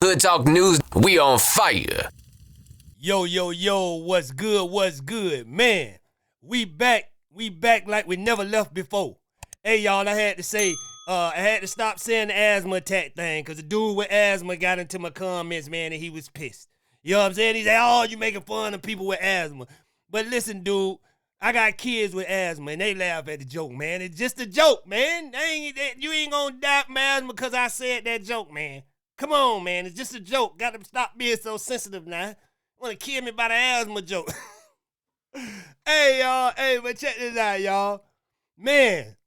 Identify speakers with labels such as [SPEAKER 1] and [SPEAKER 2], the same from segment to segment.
[SPEAKER 1] Hood Talk News, we on fire.
[SPEAKER 2] Yo, what's good? Man, we back like we never left before. Hey, y'all, I had to stop saying the asthma attack thing, because the dude with asthma got into my comments, man, and he was pissed. You know what I'm saying? He said, oh, you making fun of people with asthma. But listen, dude, I got kids with asthma, and they laugh at the joke, man. It's just a joke, man. You ain't gonna die from asthma because I said that joke, man. Come on, man. It's just a joke. Got to stop being so sensitive now. Want to kill me by the asthma joke. Hey, y'all. Hey, but check this out, y'all. Man,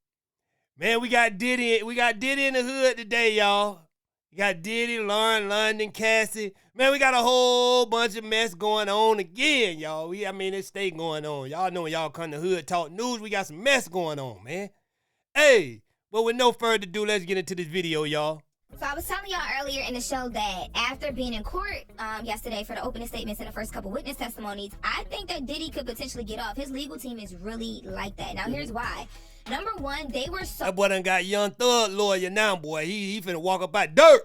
[SPEAKER 2] we got Diddy. We got Diddy in the hood today, y'all. We got Diddy, Lauren, London, Cassie. Man, we got a whole bunch of mess going on again, y'all. It stay going on. Y'all know when y'all come to Hood Talk News, we got some mess going on, man. Hey, well, with no further ado, let's get into this video, y'all.
[SPEAKER 3] So I was telling y'all earlier in the show that after being in court yesterday for the opening statements and the first couple witness testimonies, I think that Diddy could potentially get off. His legal team is really like that. Now, here's why. Number one, they were so...
[SPEAKER 2] That boy done got Young Thug lawyer now, boy. He finna walk up out dirt.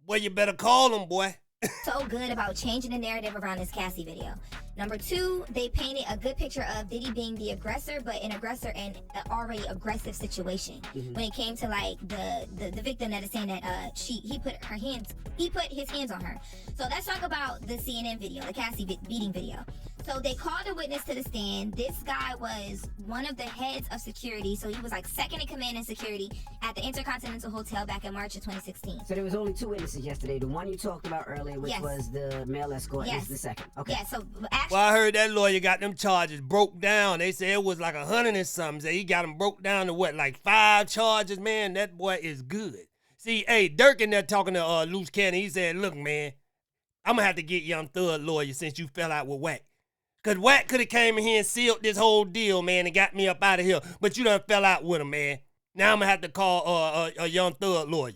[SPEAKER 2] Boy, you better call him, boy.
[SPEAKER 3] So good about changing the narrative around this Cassie video. Number two, they painted a good picture of Diddy being the aggressor, but an aggressor in an already aggressive situation. When it came to like the victim that is saying that he put his hands on her. So let's talk about the CNN video, the Cassie beating video. So they called a witness to the stand. This guy was one of the heads of security. So he was like second in command in security at the Intercontinental Hotel back in March of 2016.
[SPEAKER 4] So there was only two witnesses yesterday. The one you talked about earlier, which was the male escort, is the second. Okay.
[SPEAKER 3] Yeah, so actually...
[SPEAKER 2] Well, I heard that lawyer got them charges broke down. They said it was like 100 and something. So he got them broke down to what, like 5 charges? Man, that boy is good. See, hey, Dirk in there talking to Loose Cannon. He said, look, man, I'm going to have to get Young Thug lawyer since you fell out with Wack. Because Wack could have came in here and sealed this whole deal, man, and got me up out of here. But you done fell out with him, man. Now I'm going to have to call a Young Thug lawyer.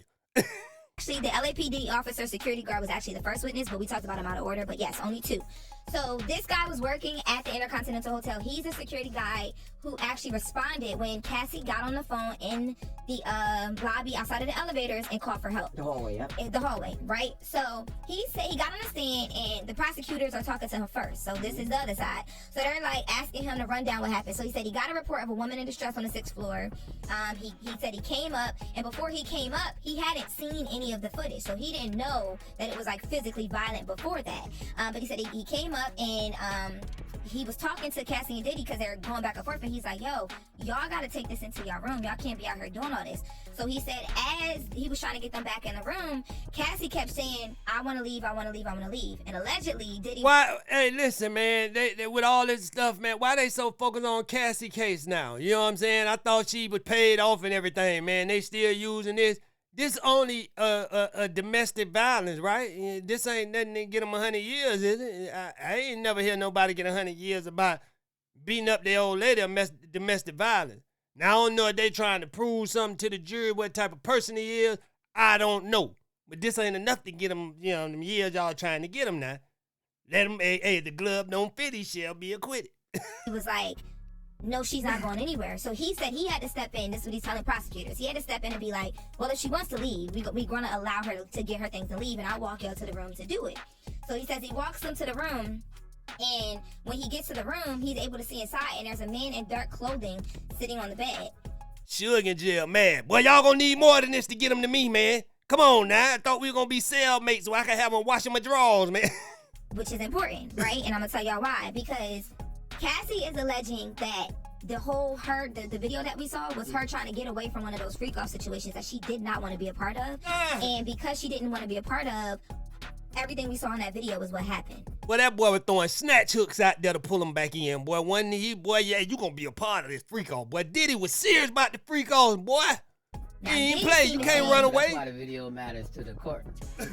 [SPEAKER 3] Actually, the LAPD officer security guard was actually the first witness, but we talked about him out of order. But yes, only 2. So this guy was working at the Intercontinental Hotel. He's a security guy who actually responded when Cassie got on the phone in the lobby outside of the elevators and called for help.
[SPEAKER 4] The hallway, yeah.
[SPEAKER 3] The hallway, right? So he said he got on the stand and the prosecutors are talking to him first. So this is the other side. So they're like asking him to run down what happened. So he said he got a report of a woman in distress on the 6th floor. He said he came up, and before he came up, he hadn't seen any of the footage. So he didn't know that it was like physically violent before that. But he said he came up and he was talking to Cassie and Diddy because they were going back and forth, and he's like, yo, y'all got to take this into y'all room. Y'all can't be out here doing all this. So he said as he was trying to get them back in the room, Cassie kept saying, I want to leave. And allegedly, Diddy...
[SPEAKER 2] Why? Hey, listen, man, they with all this stuff, man, why they so focused on Cassie case now? You know what I'm saying? I thought she was paid off and everything, man. They still using this. This only a domestic violence, right? This ain't nothing to get them 100 years, is it? I ain't never hear nobody get 100 years about beating up their old lady or domestic violence. Now, I don't know if they trying to prove something to the jury, what type of person he is. I don't know. But this ain't enough to get him, them years y'all trying to get him now. Let him, hey, the glove don't fit, he shall be acquitted.
[SPEAKER 3] He was like, no, she's not going anywhere. So he said he had to step in. This is what he's telling prosecutors. He had to step in and be like, well, if she wants to leave, we're going to allow her to get her things and leave, and I'll walk y'all to the room to do it. So he says he walks them to the room, and when he gets to the room, he's able to see inside, and there's a man in dark clothing sitting on the bed.
[SPEAKER 2] Suge in jail, man. Boy, y'all gonna need more than this to get him to me, man. Come on now. I thought we were gonna be cellmates so I could have him washing my drawers, man.
[SPEAKER 3] Which is important, right? And I'm gonna tell y'all why. Because Cassie is alleging that the video that we saw was her trying to get away from one of those freak-off situations that she did not want to be a part of. And because she didn't want to be a part of, everything we saw in that video was what happened.
[SPEAKER 2] Well, that boy was throwing snatch hooks out there to pull him back in, boy. Wasn't he? Boy, yeah, you gonna be a part of this freak-off, boy. Diddy was serious about the freak-offs, boy. Now, he ain't play. You can't run away.
[SPEAKER 4] That's why the video matters to the court.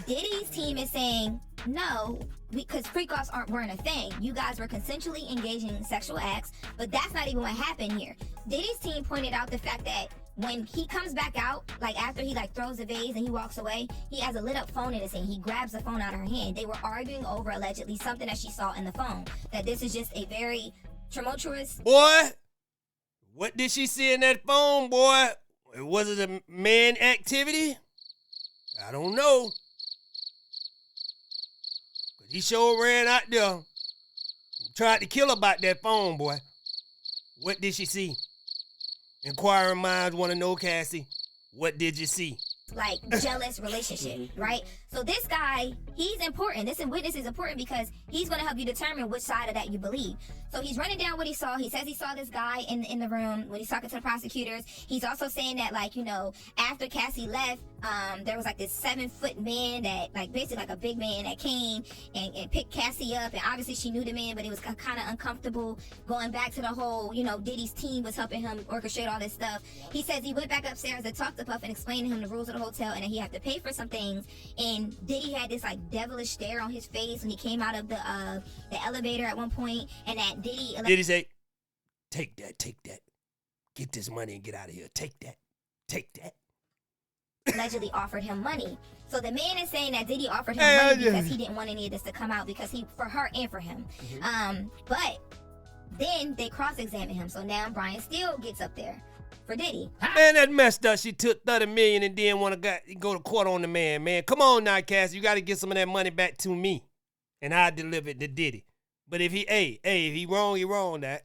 [SPEAKER 3] Diddy's team is saying, no, because freak-offs weren't a thing. You guys were consensually engaging in sexual acts, but that's not even what happened here. Diddy's team pointed out the fact that when he comes back out, like after he like throws the vase and he walks away, he has a lit up phone in his hand. He grabs the phone out of her hand. They were arguing over allegedly something that she saw in the phone. That this is just a very tumultuous...
[SPEAKER 2] Boy, what did she see in that phone, boy? Was it a man activity? I don't know. He sure ran out there. Tried to kill her about that phone, boy. What did she see? Inquiring minds want to know, Cassie. What did you see?
[SPEAKER 3] Like jealous relationship, right? So this guy, he's important. This witness is important because he's going to help you determine which side of that you believe. So he's running down what he saw. He says he saw this guy in the room when he's talking to the prosecutors. He's also saying that, like, you know, after Cassie left, there was like this 7-foot man that, like, basically like a big man that came and picked Cassie up. And obviously she knew the man, but it was kind of uncomfortable going back to the whole, you know, Diddy's team was helping him orchestrate all this stuff. He says he went back upstairs and talked to Puff and explained to him the rules of the hotel and that he had to pay for some things. And Diddy had this like devilish stare on his face when he came out of the elevator at one point, and that Diddy
[SPEAKER 2] say, take that, get this money and get out of here, take that.
[SPEAKER 3] Allegedly offered him money. So the man is saying that Diddy offered him money because he didn't want any of this to come out, because for her and for him. But then they cross-examine him. So now Brian Steele gets up there for Diddy.
[SPEAKER 2] Man, that messed up. She took $30 million and didn't want to go to court on the man, man. Come on now, Cass. You got to get some of that money back to me, and I deliver it to Diddy. But if he wrong, he wrong now.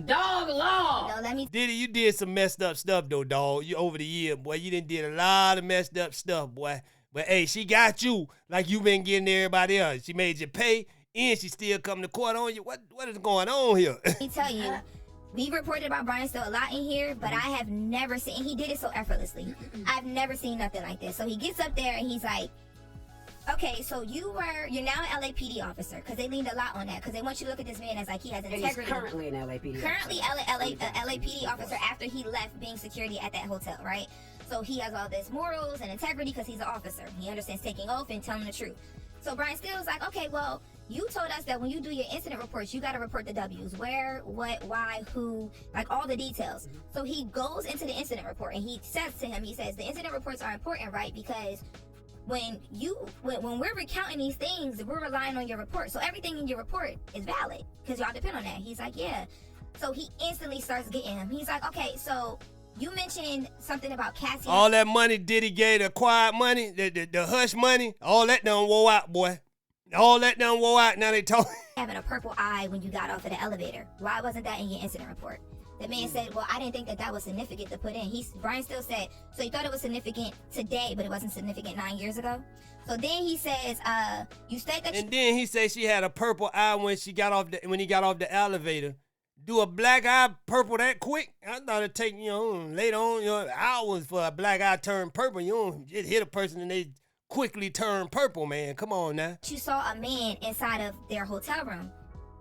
[SPEAKER 4] Dog law.
[SPEAKER 3] No, let me.
[SPEAKER 2] Diddy, you did some messed up stuff though, dog. You over the year, boy. You done did a lot of messed up stuff, boy. But hey, she got you like you been getting everybody else. She made you pay, and she still come to court on you. What is going on here?
[SPEAKER 3] Let me tell you. We reported about Brian Steele a lot in here, but I have never seen, and he did it so effortlessly. I've never seen nothing like this. So he gets up there and he's like, okay, so you're now an LAPD officer, because they leaned a lot on that, because they want you to look at this man as like he has integrity.
[SPEAKER 4] He's currently an LAPD
[SPEAKER 3] Currently LAPD officer after he left being security at that hotel, right? So he has all this morals and integrity because he's an officer. He understands taking oath and telling the truth. So Brian Steele's like, okay, well, you told us that when you do your incident reports, you got to report the W's. Where, what, why, who, like all the details. So he goes into the incident report and he says to him, he says, the incident reports are important, right? Because when we're recounting these things, we're relying on your report. So everything in your report is valid because y'all depend on that. He's like, yeah. So he instantly starts getting him. He's like, okay, so you mentioned something about Cassie.
[SPEAKER 2] All that money Diddy gave, the quiet money, the hush money, all that done wore out, boy. All that done wore out. Now they talk.
[SPEAKER 3] Having a purple eye when you got off of the elevator. Why wasn't that in your incident report? The man said, well, I didn't think that was significant to put in. Brian Steele said, so you thought it was significant today, but it wasn't significant 9 years ago? So then he says, you said that.
[SPEAKER 2] And then he said she had a purple eye when he got off the elevator. Do a black eye purple that quick? I thought it'd take, later on, hours for a black eye turn purple. You don't just hit a person and they quickly turn purple, man. Come on now.
[SPEAKER 3] You saw a man inside of their hotel room.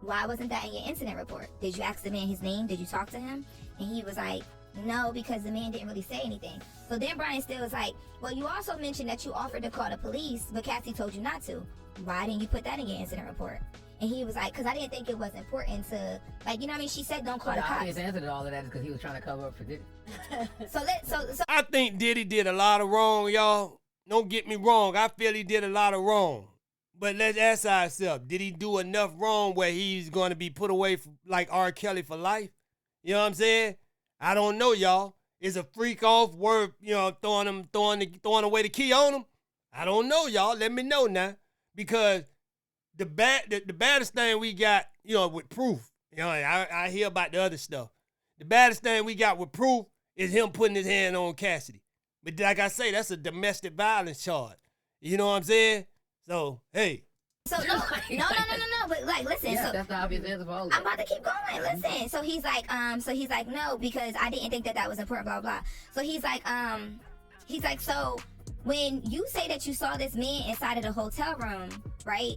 [SPEAKER 3] Why wasn't that in your incident report? Did you ask the man his name? Did you talk to him? And he was like, no, because the man didn't really say anything. So then Brian Steele was like, well, you also mentioned that you offered to call the police, but Cassie told you not to. Why didn't you put that in your incident report? And he was like, because I didn't think it was important to, like, you know what I mean? She said don't call the cops.
[SPEAKER 4] His answer to all of that is because he was trying to cover up for Diddy.
[SPEAKER 3] So
[SPEAKER 2] I think Diddy did a lot of wrong, y'all. Don't get me wrong. I feel he did a lot of wrong. But let's ask ourselves, did he do enough wrong where he's going to be put away like R. Kelly for life? You know what I'm saying? I don't know, y'all. Is a freak off word, throwing away the key on him? I don't know, y'all. Let me know now. Because the baddest thing we got, with proof, I hear about the other stuff. The baddest thing we got with proof is him putting his hand on Cassidy. But like I say, that's a domestic violence charge. You know what I'm saying? So, hey.
[SPEAKER 3] So, no. But, like, listen.
[SPEAKER 4] Yeah,
[SPEAKER 3] so,
[SPEAKER 4] that's the obvious answer for all of it.
[SPEAKER 3] I'm about to keep going. Listen. So, he's like, no, because I didn't think that was important, blah, blah. So, he's like, so, when you say that you saw this man inside of the hotel room, right?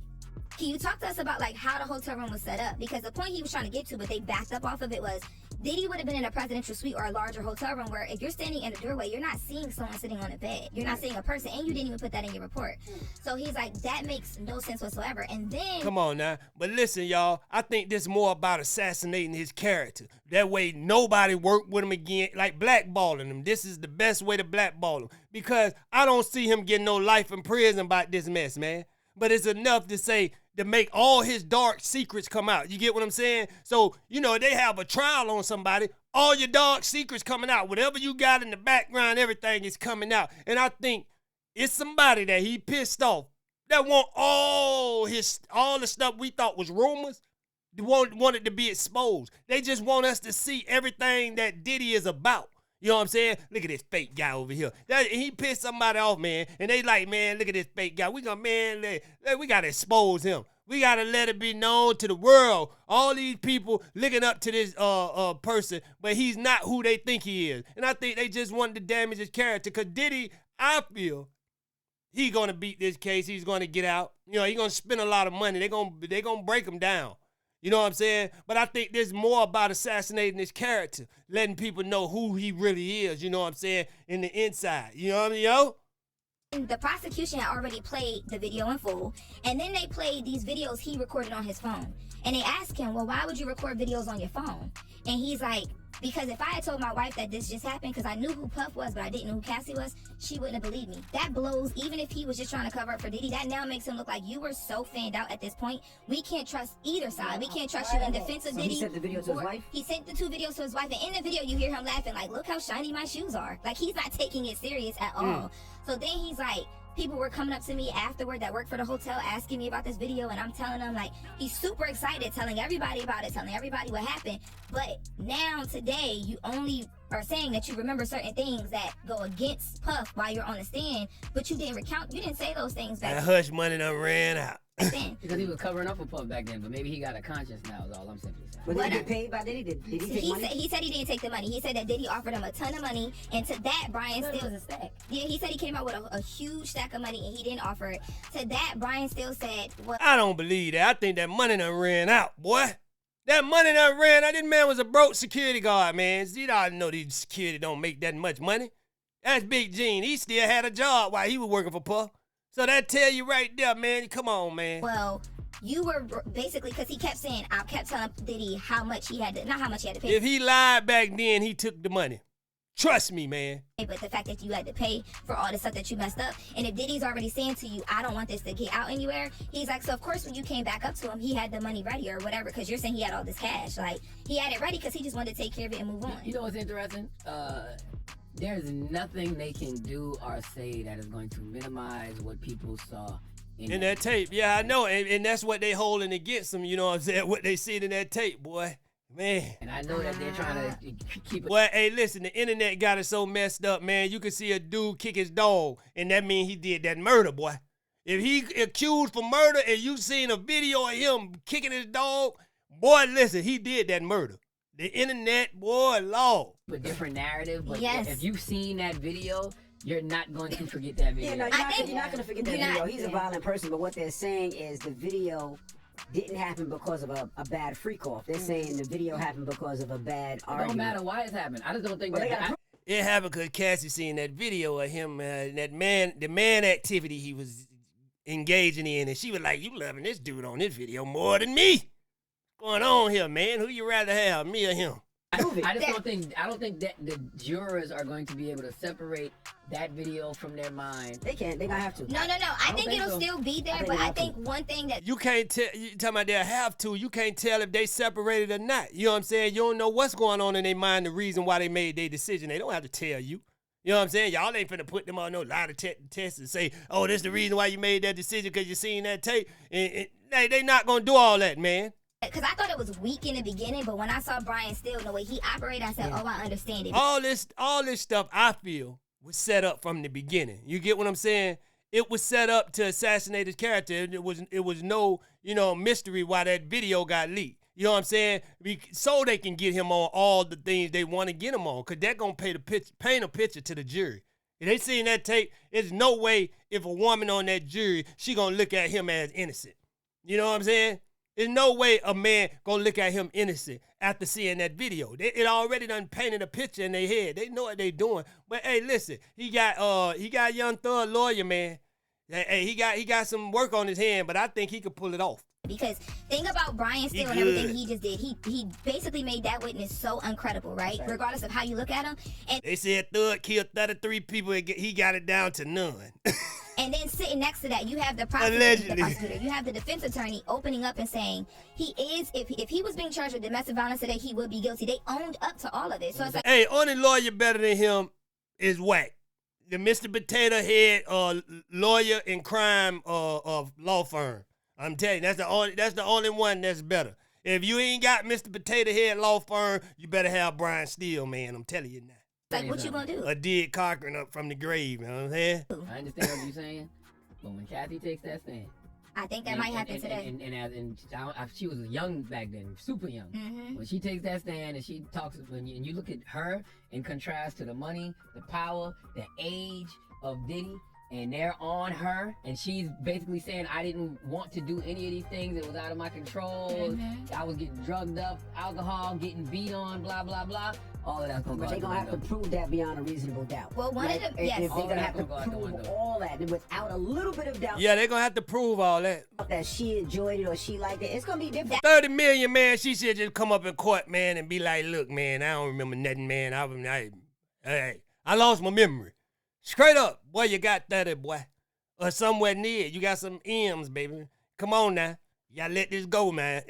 [SPEAKER 3] Can you talk to us about, like, how the hotel room was set up? Because the point he was trying to get to, but they backed up off of it, was Diddy would have been in a presidential suite or a larger hotel room where if you're standing in the doorway, you're not seeing someone sitting on a bed. You're not seeing a person, and you didn't even put that in your report. So he's like, that makes no sense whatsoever. And then...
[SPEAKER 2] Come on now. But listen, y'all, I think this is more about assassinating his character. That way nobody worked with him again, like blackballing him. This is the best way to blackball him. Because I don't see him getting no life in prison about this mess, man. But it's enough to say... to make all his dark secrets come out. You get what I'm saying? So, they have a trial on somebody. All your dark secrets coming out. Whatever you got in the background, everything is coming out. And I think it's somebody that he pissed off. that want all the stuff we thought was rumors, want it to be exposed. They just want us to see everything that Diddy is about. You know what I'm saying? Look at this fake guy over here. He pissed somebody off, man. And they like, man, look at this fake guy. We gotta expose him. We gotta let it be known to the world. All these people looking up to this person, but he's not who they think he is. And I think they just wanted to damage his character. Cause Diddy, I feel, he gonna beat this case. He's gonna get out. You know, he's gonna spend a lot of money. They gonna break him down. You know what I'm saying? But I think there's more about assassinating his character, letting people know who he really is, you know what I'm saying, in the inside. You know what I mean, yo?
[SPEAKER 3] The prosecution had already played the video in full, and then they played these videos he recorded on his phone. And they asked him, well, why would you record videos on your phone? And he's like, because if I had told my wife that this just happened, because I knew who Puff was, but I didn't know who Cassie was, she wouldn't have believed me. That blows, even if he was just trying to cover up for Diddy, that now makes him look like you were so fanned out at this point. We can't trust either side. We can't trust you in defense of Diddy.
[SPEAKER 4] He sent the video to his wife?
[SPEAKER 3] He sent the 2 videos to his wife, and in the video you hear him laughing like, look how shiny my shoes are. Like, he's not taking it serious at all. So then he's like, people were coming up to me afterward that worked for the hotel asking me about this video, and I'm telling them, like, he's super excited, telling everybody about it, telling everybody what happened. But now today you only are saying that you remember certain things that go against Puff while you're on the stand, but you didn't say those things back
[SPEAKER 2] then. That hush money done ran out.
[SPEAKER 5] Because he was covering up for Puff back then, but maybe he got a conscience now is all I'm simply saying.
[SPEAKER 4] But did he get paid by Diddy? Did he take money?
[SPEAKER 3] He said he didn't take the money. He said that Diddy offered him a ton of money, and to that, Brian still...
[SPEAKER 5] was a stack.
[SPEAKER 3] Yeah, he said he came out with a huge stack of money, and he didn't offer it. To that, Brian still said... Well,
[SPEAKER 2] I don't believe that. I think that money done ran out, boy. That money done ran out. This man was a broke security guard, man. You don't know these security don't make that much money. That's Big Gene. He still had a job while he was working for Puff. So that tell you right there, man. Come on, man.
[SPEAKER 3] Well, you were basically, because he kept saying, I kept telling Diddy how much he had to, not how much he had to pay.
[SPEAKER 2] If he lied back then, he took the money. Trust me, man.
[SPEAKER 3] But the fact that you had to pay for all the stuff that you messed up, and if Diddy's already saying to you, I don't want this to get out anywhere, he's like, so of course when you came back up to him, he had the money ready or whatever, because you're saying he had all this cash. Like, he had it ready because he just wanted to take care of it and move on.
[SPEAKER 5] You know what's interesting? There's nothing they can do or say that is going to minimize what people saw in
[SPEAKER 2] that tape. Yeah, I know, and that's what they holding against them, you know what I'm saying? What they see in that tape, boy. Man.
[SPEAKER 5] And I know that they're trying to keep it.
[SPEAKER 2] Well, hey, listen, the internet got it so messed up, man. You can see a dude kick his dog, and that means he did that murder, boy. If he accused for murder and you seen a video of him kicking his dog, boy, listen, he did that murder. The internet, boy, Lord.
[SPEAKER 5] A different narrative, but
[SPEAKER 3] yes.
[SPEAKER 5] If you've seen that video, you're not going to forget that video.
[SPEAKER 4] Yeah, no, you're not going to forget that video. He's a violent person, but what they're saying is the video didn't happen because of a bad freak-off. They're saying the video happened because of a bad argument.
[SPEAKER 5] It don't matter why it's happened. I just don't think
[SPEAKER 2] it happened because Cassie seen that video of him, the man activity he was engaging in, and she was like, you loving this dude on this video more than me. What's going on here, man? Who you rather have, me or him?
[SPEAKER 5] I don't think that the jurors are going to be able to separate that video from their mind.
[SPEAKER 4] They can't. They're gonna have to.
[SPEAKER 3] No. I think it'll still be there, but I think one thing that
[SPEAKER 2] you can't tell. You talking about they'll have to. You can't tell if they separated or not. You know what I'm saying? You don't know what's going on in their mind. The reason why they made their decision. They don't have to tell you. You know what I'm saying? Y'all ain't finna put them on no lie detector test and say, oh, this the reason why you made that decision because you seen that tape. And they not gonna do all that, man.
[SPEAKER 3] Because I thought it was weak in the beginning, but when I saw Brian Steele, the way he operated, I said, oh, I understand it.
[SPEAKER 2] All this stuff, I feel, was set up from the beginning. You get what I'm saying? It was set up to assassinate his character. It was no, mystery why that video got leaked. You know what I'm saying? So they can get him on all the things they want to get him on, because they're going to paint a picture to the jury. If they seen that tape, there's no way if a woman on that jury, she going to look at him as innocent. You know what I'm saying? There's no way a man gonna look at him innocent after seeing that video. It already done painted a picture in their head. They know what they doing. But hey, listen, he got Young Thug lawyer, man. Hey, he got some work on his hand, but I think he could pull it off.
[SPEAKER 3] Because think about Brian Steele and everything he just did. He basically made that witness so uncredible, right? Regardless of how you look at him. And
[SPEAKER 2] they said Thug killed 33 people. He got it down to none.
[SPEAKER 3] And then sitting next to that, you have the prosecutor. You have the defense attorney opening up and saying if he was being charged with domestic violence today, he would be guilty. They owned up to all of it. So it's like,
[SPEAKER 2] hey, only lawyer better than him is Wack. the Mr. Potato Head lawyer in crime of law firm. I'm telling you, that's the only one that's better. If you ain't got Mr. Potato Head law firm, you better have Brian Steele, man. I'm telling you now.
[SPEAKER 3] Like, what you gonna do?
[SPEAKER 2] A dead Cochran up from the grave, you know what I'm saying?
[SPEAKER 5] I understand what you're saying, but when Kathy takes that stand,
[SPEAKER 3] I think that might happen today.
[SPEAKER 5] And she was young back then, super young.
[SPEAKER 3] Mm-hmm.
[SPEAKER 5] When she takes that stand and she talks, and you look at her in contrast to the money, the power, the age of Diddy, and they're on her, and she's basically saying, I didn't want to do any of these things. It was out of my control.
[SPEAKER 3] Mm-hmm.
[SPEAKER 5] I was getting drugged up, alcohol, getting beat on, blah, blah, blah. All of that's going to go out the window.
[SPEAKER 4] But they're going to have to prove that beyond a reasonable doubt.
[SPEAKER 3] Well, one of them, yes.
[SPEAKER 4] If they're going to have to prove all that without a little bit of doubt.
[SPEAKER 2] Yeah, they're going to have to prove all that.
[SPEAKER 4] That she enjoyed it or she liked it. It's going to be different.
[SPEAKER 2] 30 million, man. She should just come up in court, man, and be like, look, man, I don't remember nothing, man. I lost my memory. Straight up. Boy, you got 30, boy. Or somewhere near. You got some M's, baby. Come on now. You gotta let this go, man.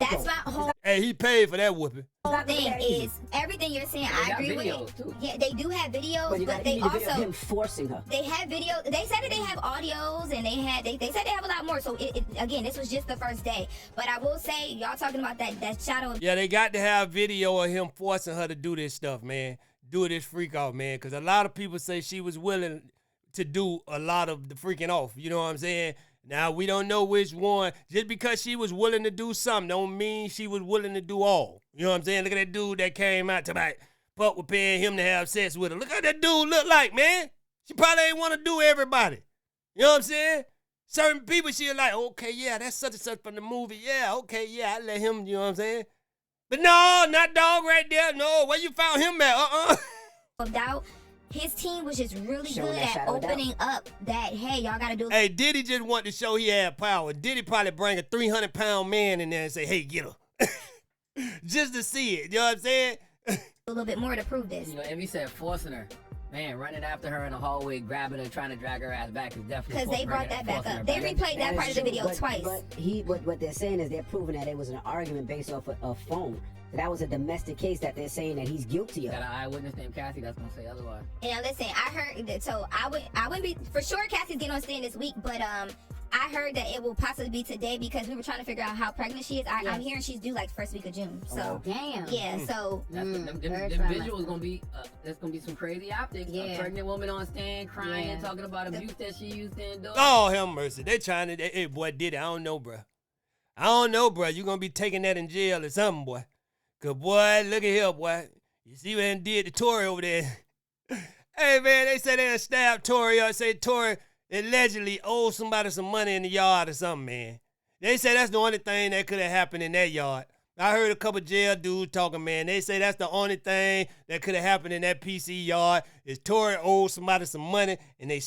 [SPEAKER 3] That's my whole
[SPEAKER 2] Hey, he paid for that whooping.
[SPEAKER 3] thing is everything you're saying. I agree with it.
[SPEAKER 5] Too.
[SPEAKER 3] Yeah, they do have videos, but they
[SPEAKER 4] video of
[SPEAKER 3] also
[SPEAKER 4] him forcing her.
[SPEAKER 3] they have video. They said that they have audios, and they said they have a lot more. So again, this was just the first day. But I will say, y'all talking about that shadow.
[SPEAKER 2] Yeah, they got to have video of him forcing her to do this stuff, man. Do this freak off, man. Because a lot of people say she was willing to do a lot of the freaking off. You know what I'm saying? Now, we don't know which one. Just because she was willing to do something don't mean she was willing to do all. You know what I'm saying? Look at that dude that came out tonight. Fuck with paying him to have sex with her. Look at that dude look like, man. She probably ain't want to do everybody. You know what I'm saying? Certain people, she like, okay, yeah, that's such and such from the movie. Yeah, okay, yeah, I let him, you know what I'm saying? But no, not dog right there. No, where you found him at?
[SPEAKER 3] Doubt. His team was just really good at opening up that, hey, y'all got to do it.
[SPEAKER 2] Hey, Diddy just want to show he had power. Diddy probably bring a 300-pound man in there and say, hey, get her. Just to see it. You know what I'm saying?
[SPEAKER 3] A little bit more to prove this.
[SPEAKER 5] You know, Envy said forcing her. Man, running after her in the hallway, grabbing her, trying to drag her ass back is definitely
[SPEAKER 3] because they brought that back up. They replayed that part of the video twice.
[SPEAKER 4] But what they're saying is they're proving that it was an argument based off a phone. That was a domestic case that they're saying that he's guilty of.
[SPEAKER 5] Got an eyewitness named Cassie that's gonna say otherwise.
[SPEAKER 3] Now listen, I heard that. So I wouldn't be for sure. Cassie's getting on stand this week, but I heard that it will possibly be today because we were trying to figure out how pregnant she is. I'm hearing she's due like first week of June. So
[SPEAKER 4] damn.
[SPEAKER 3] Yeah. So
[SPEAKER 5] the visuals gonna be there's gonna be some crazy optics.
[SPEAKER 3] Yeah.
[SPEAKER 5] A pregnant woman on stand crying, talking about abuse that she used to endure.
[SPEAKER 2] Oh, hell mercy. They trying to, hey, boy, Diddy, I don't know, bro. I don't know, bro. You gonna be taking that in jail or something, boy. Cause boy, look at here, boy. You see what they did to Tory over there? Hey, man, they say they stabbed Tory up. Say Tory allegedly owed somebody some money in the yard or something, man. They say that's the only thing that could have happened in that yard. I heard a couple jail dudes talking, man. They say that's the only thing that could have happened in that PC yard is Tory owed somebody some money and they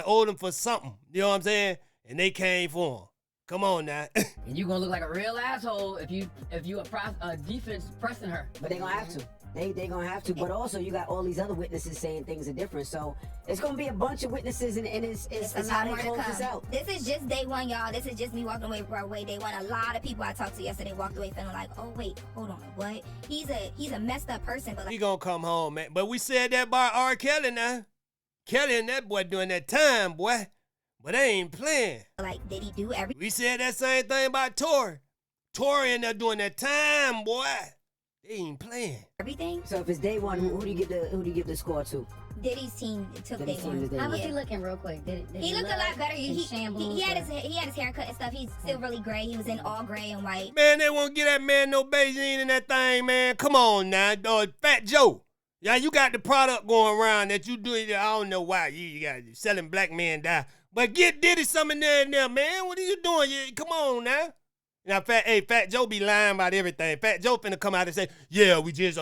[SPEAKER 2] owed him for something. You know what I'm saying? And they came for him. Come on now.
[SPEAKER 5] And you gonna look like a real asshole if you a defense pressing her.
[SPEAKER 4] But they gonna have to. They gonna have to. But also you got all these other witnesses saying things are different. So it's gonna be a bunch of witnesses and it's how they close this out.
[SPEAKER 3] This is just day one, y'all. This is just me walking away Broadway day one. A lot of people I talked to yesterday walked away feeling like, oh wait, hold on, what? He's a messed up person, but like,
[SPEAKER 2] he gonna come home, man. But we said that by R. Kelly now. Kelly and that boy doing that time, boy. But they ain't playing.
[SPEAKER 3] Like, did he do everything?
[SPEAKER 2] We said that same thing about Tory. Tory and there doing that time, boy. They ain't playing.
[SPEAKER 3] Everything?
[SPEAKER 4] So if it's day one, who do you give the score to?
[SPEAKER 3] Diddy's team took day one.
[SPEAKER 6] How was he looking real quick? Did
[SPEAKER 3] he looked a lot better. He had his haircut and stuff. He's still really gray. He was in all gray and white.
[SPEAKER 2] Man, they won't get that man no Beijing in that thing, man. Come on now, dog. Fat Joe. Yeah, you got the product going around that you do. I don't know why you got selling black men die. But get Diddy some in there, man. What are you doing? Come on now. Now, Fat Joe be lying about everything. Fat Joe finna come out and say, yeah, we just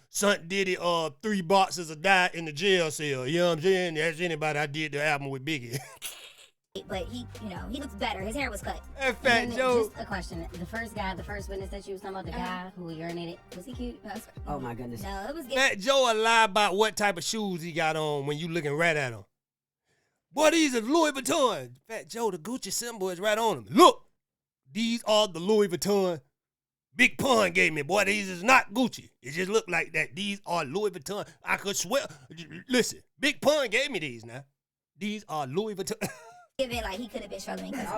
[SPEAKER 2] sent Diddy 3 boxes of dye in the jail cell. You know what I'm saying? Ask anybody I did the album with Biggie.
[SPEAKER 3] But he looks better. His hair was cut.
[SPEAKER 2] Hey, Fat Joe.
[SPEAKER 6] Just a question. The first witness that you was talking about, the guy who urinated, was he cute?
[SPEAKER 4] Oh my goodness.
[SPEAKER 3] No, it was good.
[SPEAKER 2] Fat Joe a lie about what type of shoes he got on when you looking right at him. Boy, these are Louis Vuitton. Fat Joe, the Gucci symbol is right on him. Look, these are the Louis Vuitton. Big Pun gave me, boy, these is not Gucci. It just look like that. These are Louis Vuitton. I could swear. Listen, Big Pun gave me these now. These are Louis Vuitton.
[SPEAKER 3] Given like he could have been Charlamagne cousin.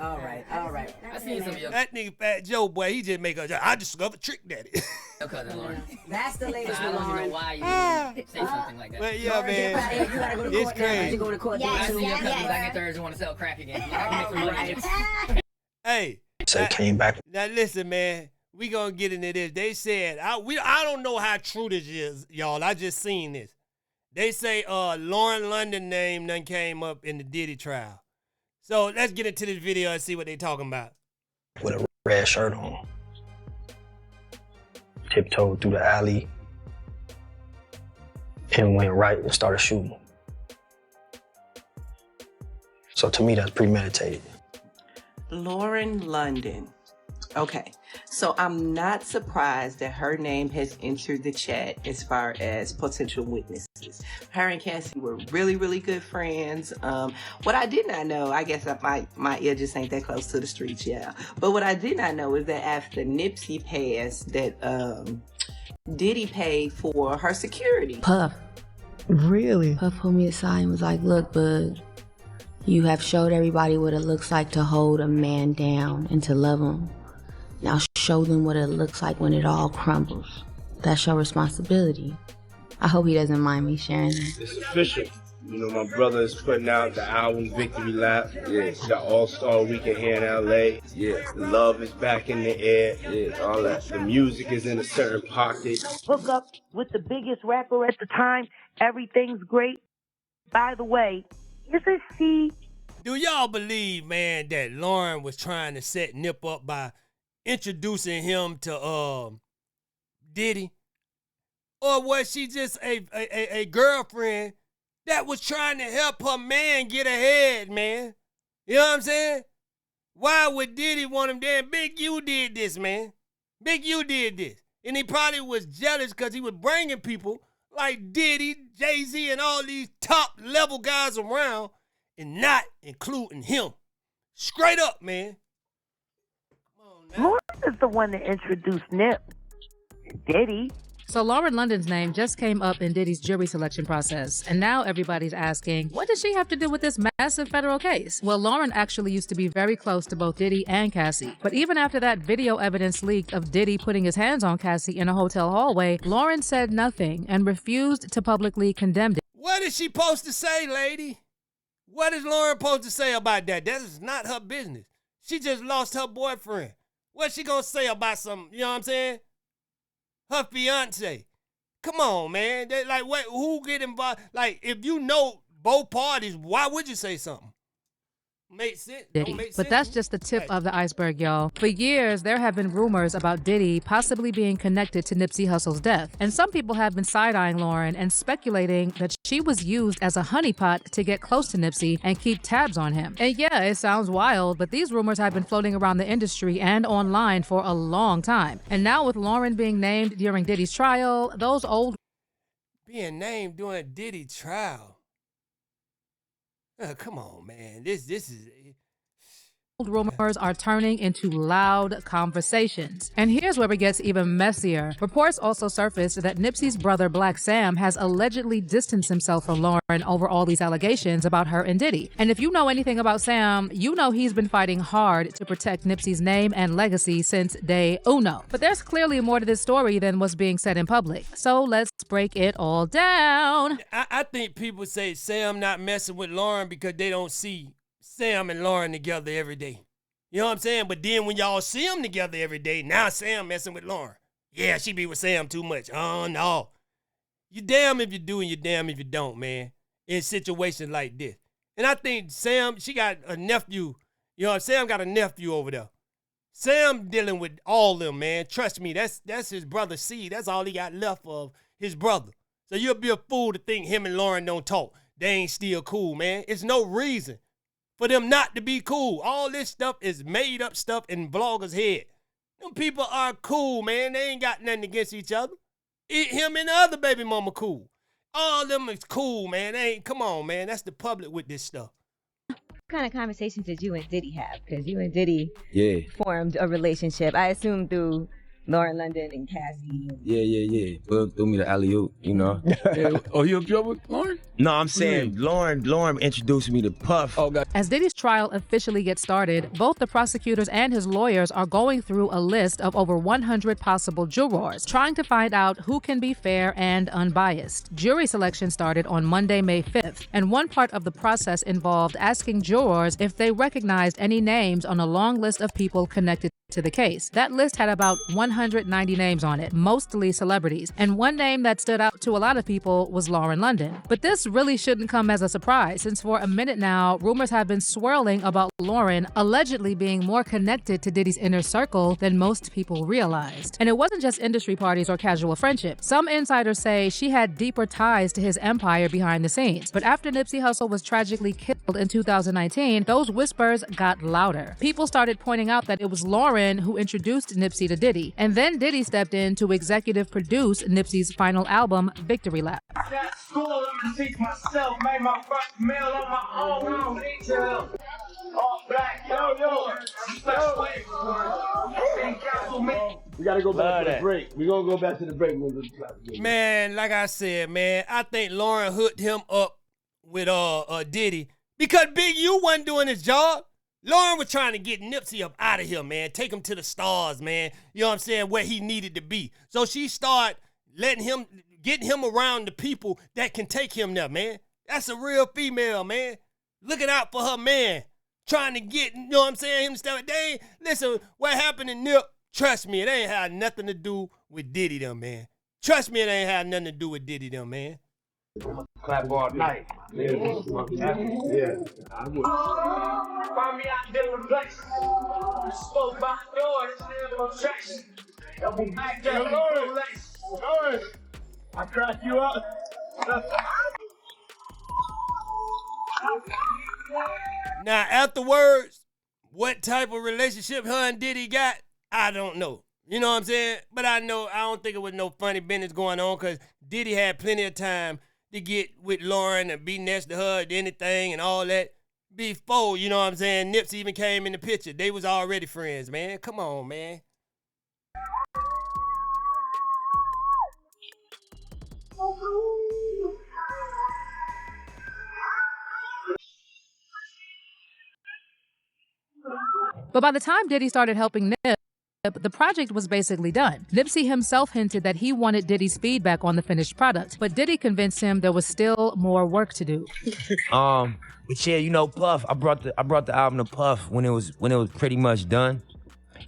[SPEAKER 4] All right.
[SPEAKER 5] I seen some of your
[SPEAKER 2] That nigga Fat Joe, boy, he just make a. I discovered Trick Daddy.
[SPEAKER 5] cousin, Lauren.
[SPEAKER 4] That's the latest
[SPEAKER 5] I
[SPEAKER 4] with
[SPEAKER 5] don't even know
[SPEAKER 4] Lauren.
[SPEAKER 5] why you say something like that.
[SPEAKER 2] But yeah,
[SPEAKER 4] Lauren, get up out of here.
[SPEAKER 2] man.
[SPEAKER 4] You gotta go to
[SPEAKER 2] It's
[SPEAKER 4] court now.
[SPEAKER 2] crazy.
[SPEAKER 4] You going to court
[SPEAKER 3] Yes,
[SPEAKER 5] I
[SPEAKER 4] too.
[SPEAKER 5] see your cousins
[SPEAKER 3] yes.
[SPEAKER 5] back in Thursday want to sell crack again. I can make some money.
[SPEAKER 4] Right.
[SPEAKER 2] Hey.
[SPEAKER 7] So came back.
[SPEAKER 2] Now listen, man. We gonna get into this. They said I don't know how true this is, y'all. I just seen this. They say Lauren London name done came up in the Diddy trial. So let's get into this video and see what they talking about.
[SPEAKER 7] With a red shirt on. Tiptoed through the alley and went right and started shooting. So to me, that's premeditated.
[SPEAKER 8] Lauren London. Okay, so I'm not surprised that her name has entered the chat as far as potential witnesses. Her and Cassie were really, really good friends. What I did not know, I guess my ear just ain't that close to the streets, yeah. But what I did not know is that after Nipsey passed, that Diddy paid for her security.
[SPEAKER 9] Puff. Really? Puff pulled me aside and was like, look, bud, you have showed everybody what it looks like to hold a man down and to love him. Now show them what it looks like when it all crumbles. That's your responsibility. I hope he doesn't mind me sharing that.
[SPEAKER 10] It's official. You know, my brother is putting out the album Victory Lap. Yeah. The All-Star Weekend here in LA. Yeah. The love is back in the air. Yeah. All that. The music is in a certain pocket.
[SPEAKER 11] Hook up with the biggest rapper at the time. Everything's great. By the way, isn't she?
[SPEAKER 2] Do y'all believe, man, that Lauren was trying to set Nip up by introducing him to Diddy? Or was she just a girlfriend that was trying to help her man get ahead, man? You know what I'm saying? Why would Diddy want him there? Big U did this, man. Big U did this. And he probably was jealous because he was bringing people like Diddy, Jay-Z, and all these top-level guys around and not including him. Straight up, man.
[SPEAKER 11] Lauren is the one that introduced Nip. Diddy.
[SPEAKER 12] So Lauren London's name just came up in Diddy's jury selection process, and now everybody's asking, what does she have to do with this massive federal case? Well, Lauren actually used to be very close to both Diddy and Cassie. But even after that video evidence leaked of Diddy putting his hands on Cassie in a hotel hallway, Lauren said nothing and refused to publicly condemn it.
[SPEAKER 2] What is she supposed to say, lady? What is Lauren supposed to say about that? That is not her business. She just lost her boyfriend. What's she gonna say about some, you know what I'm saying? Her fiance. Come on, man. They, like, what? Who get involved? Like, if you know both parties, why would you say something? Make sense? Don't make
[SPEAKER 12] But
[SPEAKER 2] sense.
[SPEAKER 12] that's just the tip of the iceberg, y'all. For years, there have been rumors about Diddy possibly being connected to Nipsey Hussle's death. And some people have been side-eyeing Lauren and speculating that she was used as a honeypot to get close to Nipsey and keep tabs on him. And yeah, it sounds wild, but these rumors have been floating around the industry and online for a long time. And now with Lauren being named during Diddy's trial, those old
[SPEAKER 2] being named during Diddy trial. Come on, man. This is...
[SPEAKER 12] rumors are turning into loud conversations. And here's where it gets even messier. Reports also surfaced that Nipsey's brother Black Sam has allegedly distanced himself from Lauren over all these allegations about her and Diddy. And if you know anything about Sam, you know he's been fighting hard to protect Nipsey's name and legacy since day uno. But there's clearly more to this story than what's being said in public. So let's break it all down.
[SPEAKER 2] I think people say Sam not messing with Lauren because they don't see Sam and Lauren together every day. You know what I'm saying? But then when y'all see them together every day, now Sam messing with Lauren. Yeah, she be with Sam too much. Oh, no. You damn if you do and you damn if you don't, man, in situations like this. And I think Sam, she got a nephew. You know, Sam got a nephew over there. Sam dealing with all them, man. Trust me, that's his brother C. That's all he got left of his brother. So you'll be a fool to think him and Lauren don't talk. They ain't still cool, man. It's no reason for them not to be cool. All this stuff is made up stuff in bloggers' head. Them people are cool, man. They ain't got nothing against each other. Him and the other baby mama cool. All of them is cool, man. They ain't, come on, man. That's the public with this stuff.
[SPEAKER 13] kind of conversations did you and Diddy have? Because you and Diddy
[SPEAKER 14] Yeah.
[SPEAKER 13] formed a relationship, I assume through Lauren London and Cassie.
[SPEAKER 14] Yeah. Well, threw me the alley-oop, you know.
[SPEAKER 15] Oh, you hooked you up with Lauren?
[SPEAKER 14] No, I'm saying Lauren introduced me to Puff.
[SPEAKER 15] Oh, God.
[SPEAKER 12] As Diddy's trial officially gets started, both the prosecutors and his lawyers are going through a list of over 100 possible jurors, trying to find out who can be fair and unbiased. Jury selection started on Monday, May 5th, and one part of the process involved asking jurors if they recognized any names on a long list of people connected to the case. That list had about 190 names on it, mostly celebrities, and one name that stood out to a lot of people was Lauren London. But this really shouldn't come as a surprise, since for a minute now, rumors have been swirling about Lauren allegedly being more connected to Diddy's inner circle than most people realized. And it wasn't just industry parties or casual friendship. Some insiders say she had deeper ties to his empire behind the scenes. But after Nipsey Hussle was tragically killed in 2019, those whispers got louder. People started pointing out that it was Lauren who introduced Nipsey to Diddy, and then Diddy stepped in to executive produce Nipsey's final album, Victory Lap.
[SPEAKER 16] School, I'm teach myself, made my first meal on my own, I don't need your all black,
[SPEAKER 10] We gotta go back to the break. We gonna go back to the break.
[SPEAKER 2] Man, like I said, man, I think Lauren hooked him up with Diddy because Big U wasn't doing his job. Lauren was trying to get Nipsey up out of here, man. Take him to the stars, man. You know what I'm saying? Where he needed to be. So she started getting him around the people that can take him there, man. That's a real female, man. Looking out for her man. Trying to get, you know what I'm saying, him stuff. Listen, what happened to Nip, trust me, it ain't had nothing to do with Diddy them, man. Trust me, it ain't had nothing to do with Diddy them, man.
[SPEAKER 10] Clap all night. Yeah.
[SPEAKER 16] Find me out there with Blakes. Spoke by the door, it's never no traction. Double back there, Lauren, I cracked you up.
[SPEAKER 2] Now, afterwards, what type of relationship her and Diddy got, I don't know. You know what I'm saying? But I don't think it was no funny business going on because Diddy had plenty of time to get with Lauren and be next to her and anything and all that before, you know what I'm saying, Nipsey even came in the picture. They was already friends, man. Come on, man.
[SPEAKER 12] But by the time Diddy started helping Nip, the project was basically done. Nipsey himself hinted that he wanted Diddy's feedback on the finished product, but Diddy convinced him there was still more work to do.
[SPEAKER 14] But yeah, you know, Puff, I brought the album to Puff when it was pretty much done.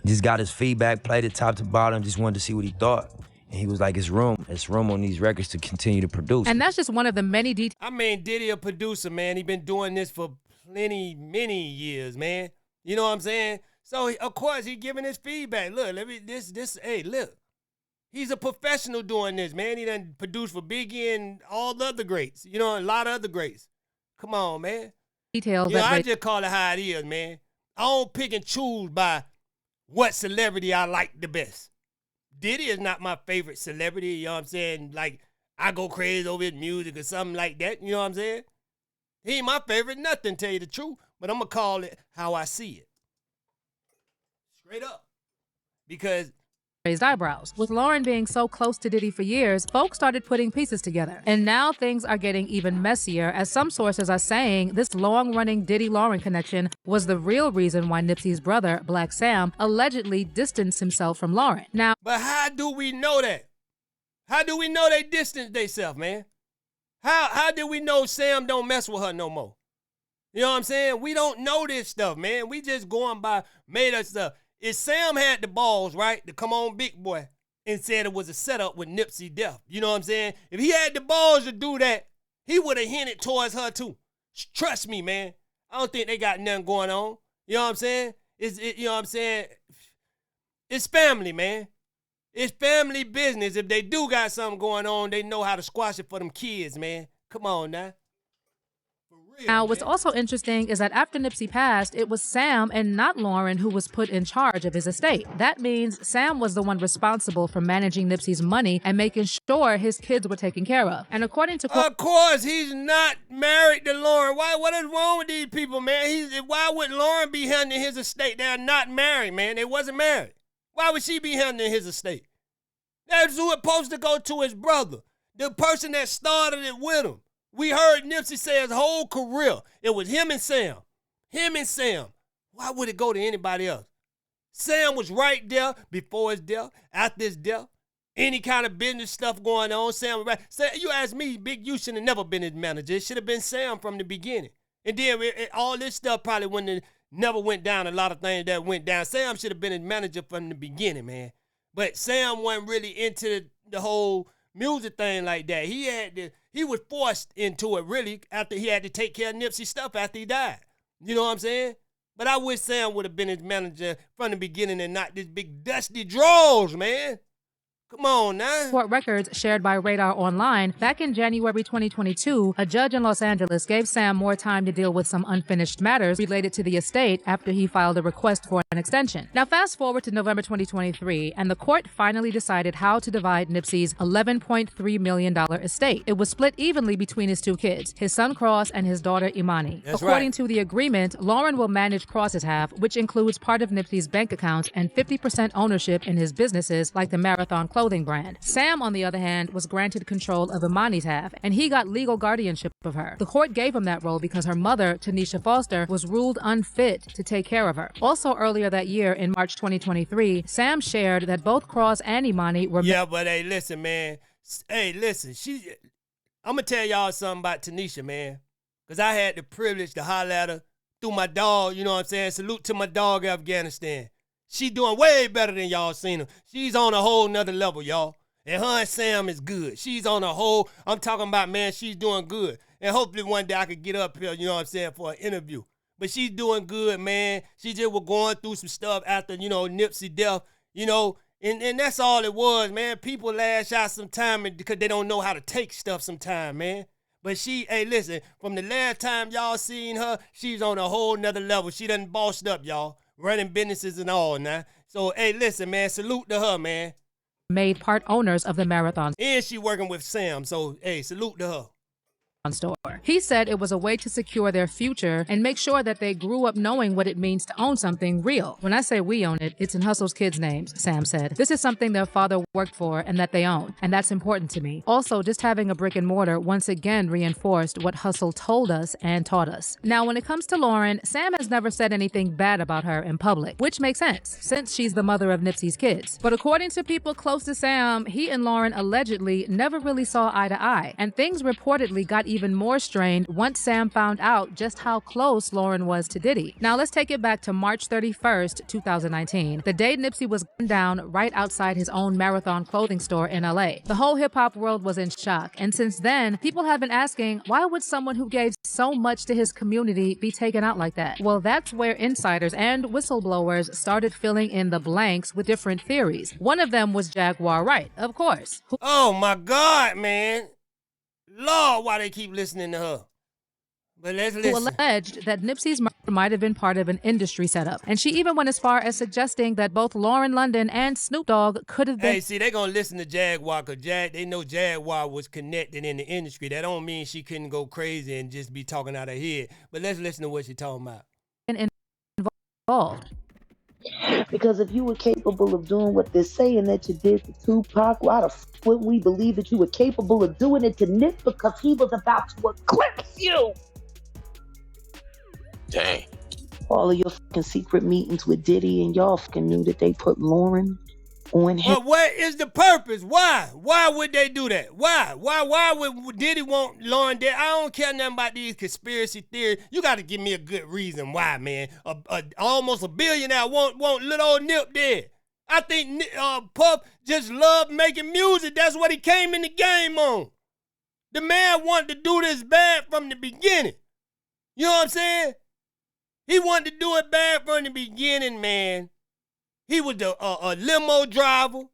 [SPEAKER 14] Just got his feedback, played it top to bottom, just wanted to see what he thought. And he was like, it's room on these records to continue to produce.
[SPEAKER 12] And that's just one of the many details.
[SPEAKER 2] I mean, Diddy a producer, man. He been doing this for many years, man. You know what I'm saying? So, of course, he giving his feedback. Look, hey, look. He's a professional doing this, man. He done produced for Biggie and all the other greats. You know, a lot of other greats. Come on, man.
[SPEAKER 12] Details.
[SPEAKER 2] You know, I just call it how it is, man. I don't pick and choose by what celebrity I like the best. Diddy is not my favorite celebrity, you know what I'm saying? Like, I go crazy over his music or something like that, you know what I'm saying? He ain't my favorite nothing, tell you the truth, but I'm going to call it how I see it. Straight up. Because
[SPEAKER 12] raised eyebrows. With Lauren being so close to Diddy for years, folks started putting pieces together. And now things are getting even messier, as some sources are saying this long-running Diddy-Lauren connection was the real reason why Nipsey's brother, Black Sam, allegedly distanced himself from Lauren. Now,
[SPEAKER 2] but how do we know that? How do we know they distanced themselves, man? How did we know Sam don't mess with her no more? You know what I'm saying? We don't know this stuff, man. We just going by made up stuff. If Sam had the balls, right, to come on Big Boy and said it was a setup with Nipsey death, you know what I'm saying? If he had the balls to do that, he would have hinted towards her too. Trust me, man. I don't think they got nothing going on. You know what I'm saying? You know what I'm saying? It's family, man. It's family business. If they do got something going on, they know how to squash it for them kids, man. Come on now. For real.
[SPEAKER 12] Now, what's also interesting is that after Nipsey passed, it was Sam and not Lauren who was put in charge of his estate. That means Sam was the one responsible for managing Nipsey's money and making sure his kids were taken care of. And according to...
[SPEAKER 2] Of course, he's not married to Lauren. What is wrong with these people, man? Why would Lauren be handling his estate? They're not married, man. They wasn't married. Why would she be handling his estate? That's who it's supposed to go to, his brother, the person that started it with him. We heard Nipsey say his whole career, it was him and Sam. Him and Sam. Why would it go to anybody else? Sam was right there before his death, after his death. Any kind of business stuff going on, Sam was right. Sam, you ask me, Big U should have never been his manager. It should have been Sam from the beginning. And then all this stuff probably wouldn't have never went down. A lot of things that went down. Sam should have been his manager from the beginning, man. But Sam wasn't really into the whole music thing like that. He was forced into it, really, after he had to take care of Nipsey stuff after he died. You know what I'm saying? But I wish Sam would have been his manager from the beginning and not this big dusty drawers, man. Come on now.
[SPEAKER 12] Court records shared by Radar Online, back in January 2022, a judge in Los Angeles gave Sam more time to deal with some unfinished matters related to the estate after he filed a request for an extension. Now fast forward to November 2023, and the court finally decided how to divide Nipsey's $11.3 million estate. It was split evenly between his two kids, his son Cross and his daughter Imani.
[SPEAKER 2] That's
[SPEAKER 12] According
[SPEAKER 2] right.
[SPEAKER 12] to the agreement, Lauren will manage Cross's half, which includes part of Nipsey's bank accounts and 50% ownership in his businesses like the Marathon clothing brand. Sam, on the other hand, was granted control of Imani's half, and he got legal guardianship of her. The court gave him that role because her mother, Tanisha Foster, was ruled unfit to take care of her. Also earlier that year, in March 2023, Sam shared that both Cross and Imani were...
[SPEAKER 2] Yeah, but hey, listen, man. Hey, listen, I'm going to tell y'all something about Tanisha, man. Because I had the privilege to holler at her through my dog, you know what I'm saying? Salute to my dog, Afghanistan. She doing way better than y'all seen her. She's on a whole nother level, y'all. And her and Sam is good. She's on a whole, I'm talking about, man, she's doing good. And hopefully one day I could get up here, you know what I'm saying, for an interview. But she's doing good, man. She just was going through some stuff after, you know, Nipsey death, you know. And that's all it was, man. People lash out sometime because they don't know how to take stuff sometime, man. But hey, listen, from the last time y'all seen her, she's on a whole nother level. She done bossed up, y'all. Running businesses and all now. So, hey, listen, man, salute to her, man.
[SPEAKER 12] Made part owners of the Marathon.
[SPEAKER 2] And she working with Sam, so, hey, salute to her.
[SPEAKER 12] Store. He said it was a way to secure their future and make sure that they grew up knowing what it means to own something real. When I say we own it, it's in Hussle's kids' names, Sam said. This is something their father worked for and that they own, and that's important to me. Also, just having a brick and mortar once again reinforced what Hussle told us and taught us. Now, when it comes to Lauren, Sam has never said anything bad about her in public, which makes sense, since she's the mother of Nipsey's kids. But according to people close to Sam, he and Lauren allegedly never really saw eye to eye, and things reportedly got even more strained once Sam found out just how close Lauren was to Diddy. Now let's take it back to March 31st, 2019, the day Nipsey was gunned down right outside his own Marathon clothing store in LA. The whole hip-hop world was in shock, and since then, people have been asking, why would someone who gave so much to his community be taken out like that? Well, that's where insiders and whistleblowers started filling in the blanks with different theories. One of them was Jaguar Wright, of course.
[SPEAKER 2] Oh my God, man. Lord, why they keep listening to her. But let's listen.
[SPEAKER 12] Who alleged that Nipsey's murder might have been part of an industry setup. And she even went as far as suggesting that both Lauren London and Snoop Dogg could have been...
[SPEAKER 2] Hey, see, they gonna listen to Jaguar because they know Jaguar was connected in the industry. That don't mean she couldn't go crazy and just be talking out her head. But let's listen to what she's talking about.
[SPEAKER 12] Involved.
[SPEAKER 11] Because if you were capable of doing what they're saying that you did to Tupac, why the f wouldn't we believe that you were capable of doing it to Nip because he was about to eclipse you?
[SPEAKER 1] Dang.
[SPEAKER 11] All of your fucking secret meetings with Diddy and y'all fucking knew that they put Lauren on him.
[SPEAKER 2] But what is the purpose? Why? Why would they do that? Why? Why would Diddy want Lauren dead? I don't care nothing about these conspiracy theories. You got to give me a good reason why, man. Almost a billionaire want little old Nip dead. I think Puff just loved making music. That's what he came in the game on. The man wanted to do this bad from the beginning. You know what I'm saying? He wanted to do it bad from the beginning, man. He was a limo driver,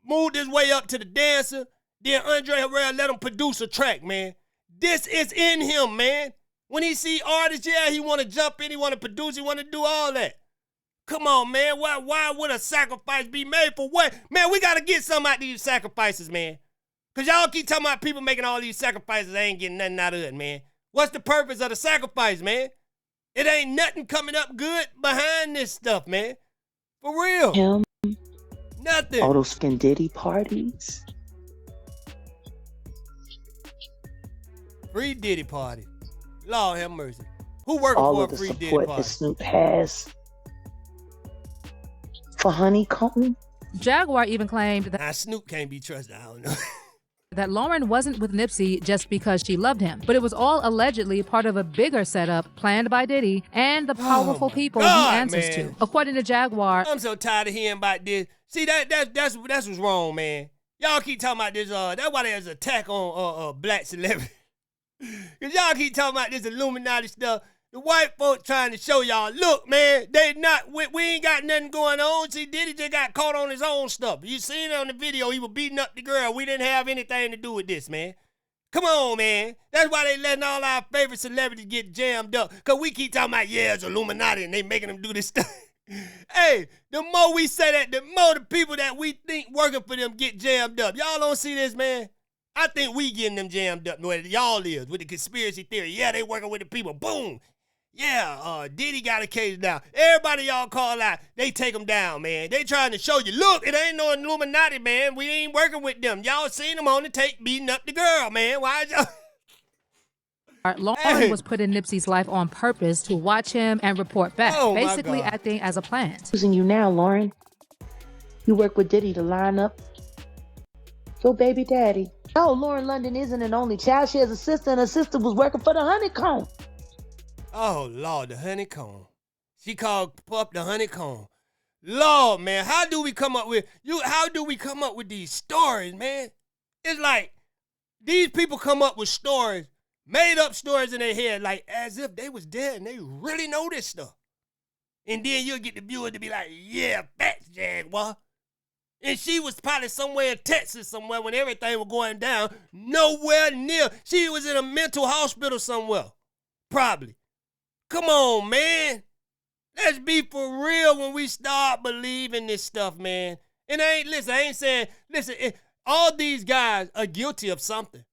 [SPEAKER 2] moved his way up to the dancer. Then Andre Herrera let him produce a track, man. This is in him, man. When he see artists, yeah, he want to jump in, he want to produce, he want to do all that. Come on, man. Why would a sacrifice be made for what? Man, we got to get some out of these sacrifices, man. Because y'all keep talking about people making all these sacrifices. They ain't getting nothing out of it, man. What's the purpose of the sacrifice, man? It ain't nothing coming up good behind this stuff, man. For real.
[SPEAKER 11] Him.
[SPEAKER 2] Nothing.
[SPEAKER 11] All those skin Diddy parties.
[SPEAKER 2] Free Diddy party. Lord have mercy. Who working
[SPEAKER 11] All
[SPEAKER 2] for
[SPEAKER 11] of
[SPEAKER 2] a
[SPEAKER 11] the
[SPEAKER 2] free Diddy
[SPEAKER 11] support
[SPEAKER 2] party?
[SPEAKER 11] that Snoop has for Honeycomb.
[SPEAKER 12] Jaguar even claimed that
[SPEAKER 2] Nah, Snoop can't be trusted. I don't know.
[SPEAKER 12] that Lauren wasn't with Nipsey just because she loved him, but it was all allegedly part of a bigger setup planned by Diddy and the powerful people
[SPEAKER 2] God,
[SPEAKER 12] he answers
[SPEAKER 2] man.
[SPEAKER 12] to. According to Jaguar,
[SPEAKER 2] I'm so tired of hearing about this. See, that's what's wrong, man. Y'all keep talking about this. That's why there's an attack on black celebrities. Cause y'all keep talking about this Illuminati stuff. The white folks trying to show y'all, look, man, we ain't got nothing going on. See, Diddy just got caught on his own stuff. You seen it on the video, he was beating up the girl. We didn't have anything to do with this, man. Come on, man. That's why they letting all our favorite celebrities get jammed up. Cause we keep talking about, yeah, it's Illuminati and they making them do this stuff. Hey, the more we say that, the more the people that we think working for them get jammed up. Y'all don't see this, man? I think we getting them jammed up where y'all is with the conspiracy theory. Yeah, they working with the people. Boom. Yeah, Diddy got a case now. Everybody y'all call out, they take them down, man. They trying to show you, look, it ain't no Illuminati, man. We ain't working with them. Y'all seen them on the tape beating up the girl, man. Why y'all...
[SPEAKER 12] Lauren was put in Nipsey's life on purpose to watch him and report back,
[SPEAKER 11] Oh, my
[SPEAKER 12] basically
[SPEAKER 11] God.
[SPEAKER 12] acting as a plant.
[SPEAKER 11] Using you now, Lauren. You work with Diddy to line up your baby daddy. Oh, Lauren London isn't an only child. She has a sister, and her sister was working for the Honeycomb.
[SPEAKER 2] Oh, Lord, the honeycomb. She called Pup the honeycomb. Lord, man, how do we come up with these stories, man? It's like these people come up with stories, made up stories in their head, like as if they was dead and they really know this stuff. And then you'll get the viewer to be like, yeah, facts, Jaguar. And she was probably somewhere in Texas somewhere when everything was going down. Nowhere near. She was in a mental hospital somewhere. Probably. Come on, man. Let's be for real when we start believing this stuff, man. And I ain't saying, all these guys are guilty of something.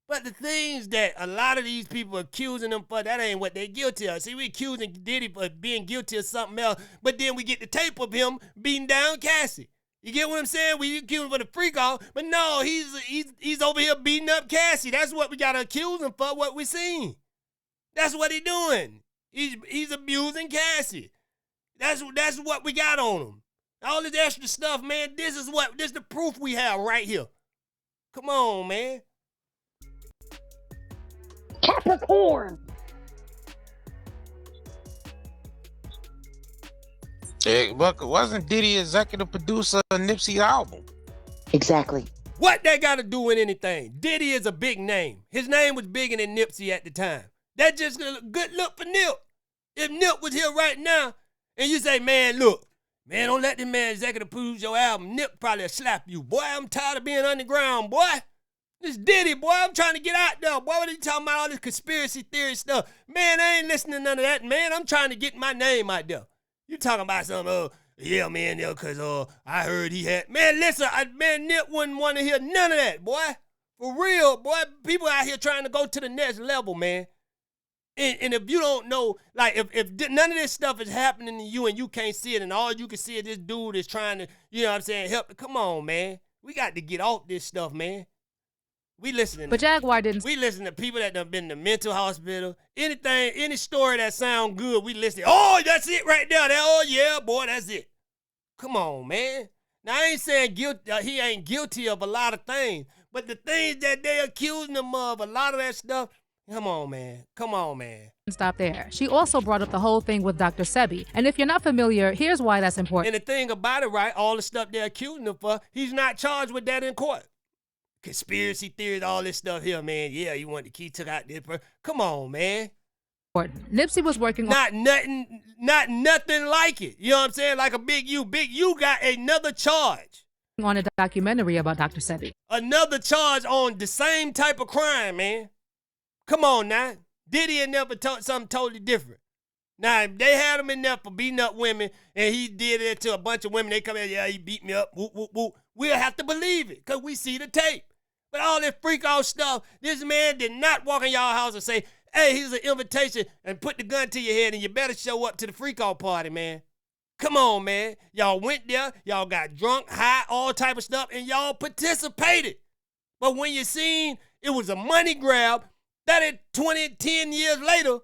[SPEAKER 2] But the things that a lot of these people are accusing them for, that ain't what they guilty of. See, we accusing Diddy for being guilty of something else, but then we get the tape of him beating down Cassie. You get what I'm saying? We accuse him for the freak off, but no, he's over here beating up Cassie. That's what we gotta accuse him for, what we seen. That's what he doing. He's abusing Cassie. That's what we got on him. All this extra stuff, man, this is the proof we have right here. Come on, man.
[SPEAKER 11] Capricorn.
[SPEAKER 17] Hey, wasn't Diddy executive producer of Nipsey's album?
[SPEAKER 11] Exactly.
[SPEAKER 2] What that got to do with anything? Diddy is a big name. His name was bigger than Nipsey at the time. That just a good look for Nip. If Nip was here right now, and you say, man, look, man, don't let this man executive produce your album. Nip probably slap you. Boy, I'm tired of being underground, boy. This Diddy, boy, I'm trying to get out there. Boy, what are you talking about all this conspiracy theory stuff? Man, I ain't listening to none of that, man. I'm trying to get my name out there. You talking about something, yeah, man, because I heard he had... Man, listen, man, Nip wouldn't want to hear none of that, boy. For real, boy. People out here trying to go to the next level, man. And if you don't know, like, if none of this stuff is happening to you and you can't see it and all you can see is this dude is trying to, you know what I'm saying, help. Come on, man. We got to get off this stuff, man. We listening.
[SPEAKER 12] But Jaguar didn't.
[SPEAKER 2] We listen to people that done been in the mental hospital. Anything, any story that sound good, we listen. Oh, that's it right there. Oh, yeah, boy, that's it. Come on, man. Now, I ain't saying he ain't guilty of a lot of things, but the things that they accusing him of, a lot of that stuff, come on, man. Come on, man.
[SPEAKER 12] Stop there. She also brought up the whole thing with Dr. Sebi. And if you're not familiar, here's why that's important.
[SPEAKER 2] And the thing about it, right, all the stuff they're accusing him for, he's not charged with that in court. Conspiracy theories, all this stuff here, man. Yeah, you want the key, took out this person. Come on, man.
[SPEAKER 12] Nipsey was working
[SPEAKER 2] not nothing like it. You know what I'm saying? Like a Big U. Big U got another charge
[SPEAKER 12] on a documentary about Dr. Sebi.
[SPEAKER 2] Another charge on the same type of crime, man. Come on now. Diddy and them for something totally different. Now, if they had him in there for beating up women, and he did it to a bunch of women, they come in, yeah, he beat me up, whoop, whoop, whoop. We'll have to believe it, because we see the tape. But all this freak-out stuff, this man did not walk in y'all house and say, hey, here's an invitation, and put the gun to your head, and you better show up to the freak-out party, man. Come on, man. Y'all went there, y'all got drunk, high, all type of stuff, and y'all participated. But when you seen it was a money grab, that is 10 years later,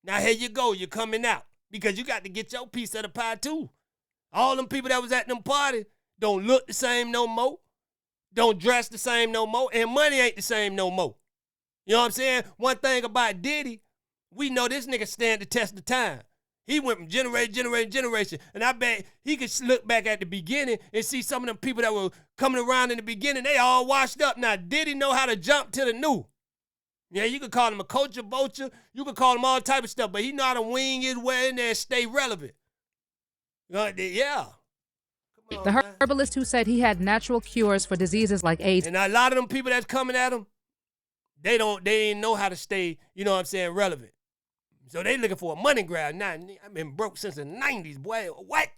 [SPEAKER 2] now here you go, you're coming out. Because you got to get your piece of the pie too. All them people that was at them parties don't look the same no more. Don't dress the same no more. And money ain't the same no more. You know what I'm saying? One thing about Diddy, we know this nigga stand the test of time. He went from generation. And I bet he could look back at the beginning and see some of them people that were coming around in the beginning, they all washed up. Now, Diddy know how to jump to the new. Yeah, you could call him a culture vulture. You could call him all type of stuff, but he know how to wing his way in there and stay relevant. Yeah.
[SPEAKER 12] The herbalist who said he had natural cures for diseases like AIDS.
[SPEAKER 2] And a lot of them people that's coming at him, they ain't know how to stay, you know what I'm saying, relevant. So they looking for a money grab. Now, I've been broke since the 90s, boy. What?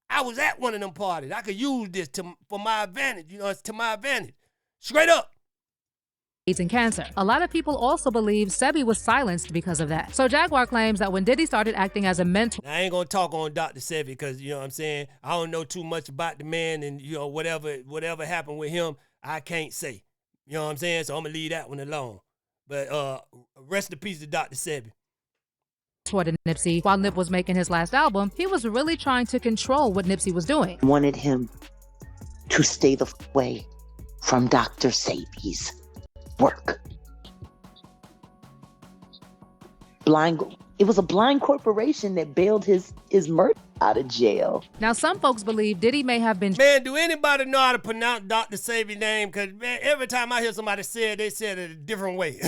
[SPEAKER 2] I was at one of them parties. I could use this for my advantage. You know, it's to my advantage. Straight up.
[SPEAKER 12] AIDS and cancer. A lot of people also believe Sebi was silenced because of that. So Jaguar claims that when Diddy started acting as a mentor...
[SPEAKER 2] Now, I ain't gonna talk on Dr. Sebi because, you know what I'm saying, I don't know too much about the man, and, you know, whatever happened with him, I can't say. You know what I'm saying? So I'm gonna leave that one alone. But rest in peace to Dr. Sebi.
[SPEAKER 12] Toward Nipsey, while Nip was making his last album, he was really trying to control what Nipsey was doing.
[SPEAKER 11] Wanted him to stay the way from Dr. Sebi's work. It was a blind corporation that bailed his murder out of jail.
[SPEAKER 12] Now, some folks believe Diddy may have been...
[SPEAKER 2] Man, do anybody know how to pronounce Dr. Sebi's name? Because, man, every time I hear somebody say it, they said it a different way.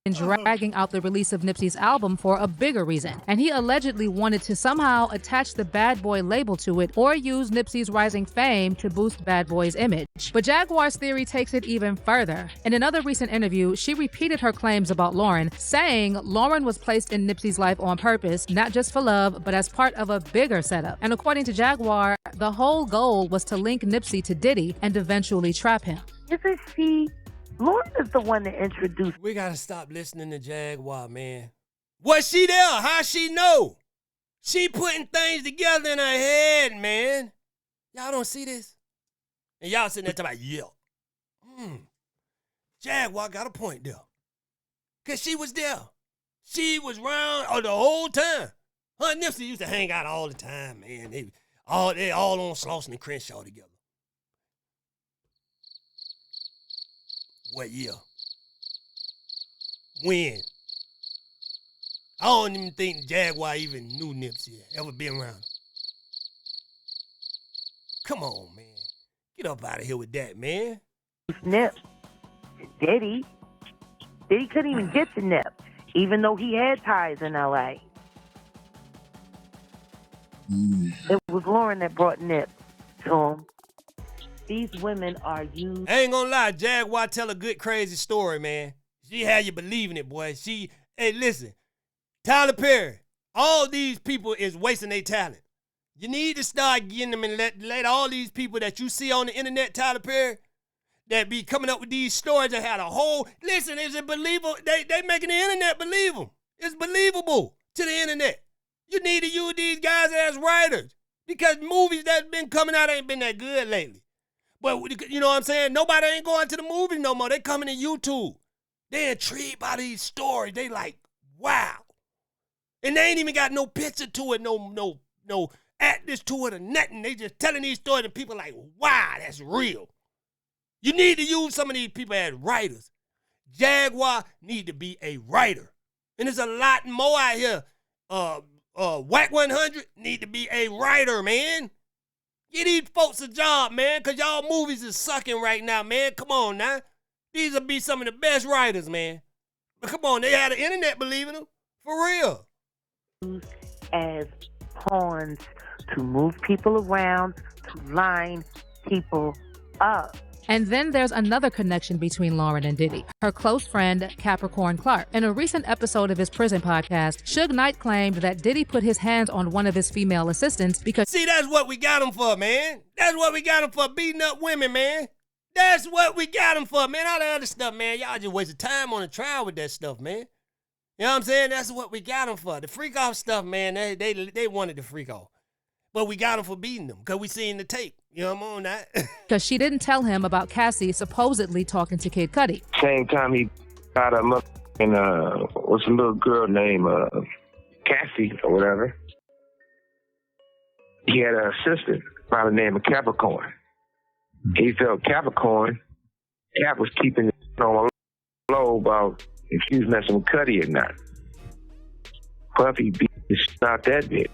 [SPEAKER 12] And dragging out the release of Nipsey's album for a bigger reason. And he allegedly wanted to somehow attach the Bad Boy label to it or use Nipsey's rising fame to boost Bad Boy's image. But Jaguar's theory takes it even further. In another recent interview, she repeated her claims about Lauren, saying Lauren was placed in Nipsey's life on purpose, not just for love, but as part of a bigger setup. And according to Jaguar, the whole goal was to link Nipsey to Diddy and eventually trap him.
[SPEAKER 11] Isn't she... Lauren is the one that introduced...
[SPEAKER 2] We gotta stop listening to Jaguar, man. Was she there? How she know? She putting things together in her head, man. Y'all don't see this? And y'all sitting there talking about, yeah. Jaguar got a point there. Because she was there. She was around the whole time. Her and Nipsey used to hang out all the time, man. They all on Slauson and Crenshaw together. What year? When? I don't even think Jaguar even knew Nipsey, ever been around him. Come on, man. Get up out of here with that, man.
[SPEAKER 11] Nip. Diddy couldn't even get to Nip, even though he had ties in L.A. It was Lauren that brought Nip to him. These women are used.
[SPEAKER 2] I ain't gonna lie, Jaguar tell a good crazy story, man. She had you believing it, boy. Hey, listen, Tyler Perry, all these people is wasting their talent. You need to start getting them and let all these people that you see on the internet, Tyler Perry, that be coming up with these stories that had a whole, listen, is it believable? They making the internet believe them. It's believable to the internet. You need to use these guys as writers because movies that's been coming out ain't been that good lately. But, you know what I'm saying? Nobody ain't going to the movies no more. They coming to YouTube. They intrigued by these stories. They like, wow. And they ain't even got no picture to it, no actors to it or nothing. They just telling these stories and people like, wow, that's real. You need to use some of these people as writers. Jaguar need to be a writer. And there's a lot more out here. Whack 100 need to be a writer, man. Get these folks a job, man, because y'all movies is sucking right now, man. Come on now. These will be some of the best writers, man. But come on, they had the internet believing them. For real.
[SPEAKER 11] As pawns to move people around, to line people up.
[SPEAKER 12] And then there's another connection between Lauren and Diddy, her close friend, Capricorn Clark. In a recent episode of his prison podcast, Suge Knight claimed that Diddy put his hands on one of his female assistants because...
[SPEAKER 2] See, that's what we got him for, man. That's what we got him for, beating up women, man. That's what we got him for, man. All that other stuff, man, y'all just wasted time on the trial with that stuff, man. You know what I'm saying? That's what we got him for. The freak off stuff, man, they wanted to freak off. But we got him for beating them because we seen the tape. You know what I'm on that?
[SPEAKER 12] Because she didn't tell him about Cassie supposedly talking to Kid Cudi.
[SPEAKER 18] Same time he got a what's a little girl named Cassie or whatever. He had an assistant by the name of Capricorn. He felt Capricorn, Cap was keeping it on a low about if she was messing with Cudi or not. Puffy beat the shit out that bitch.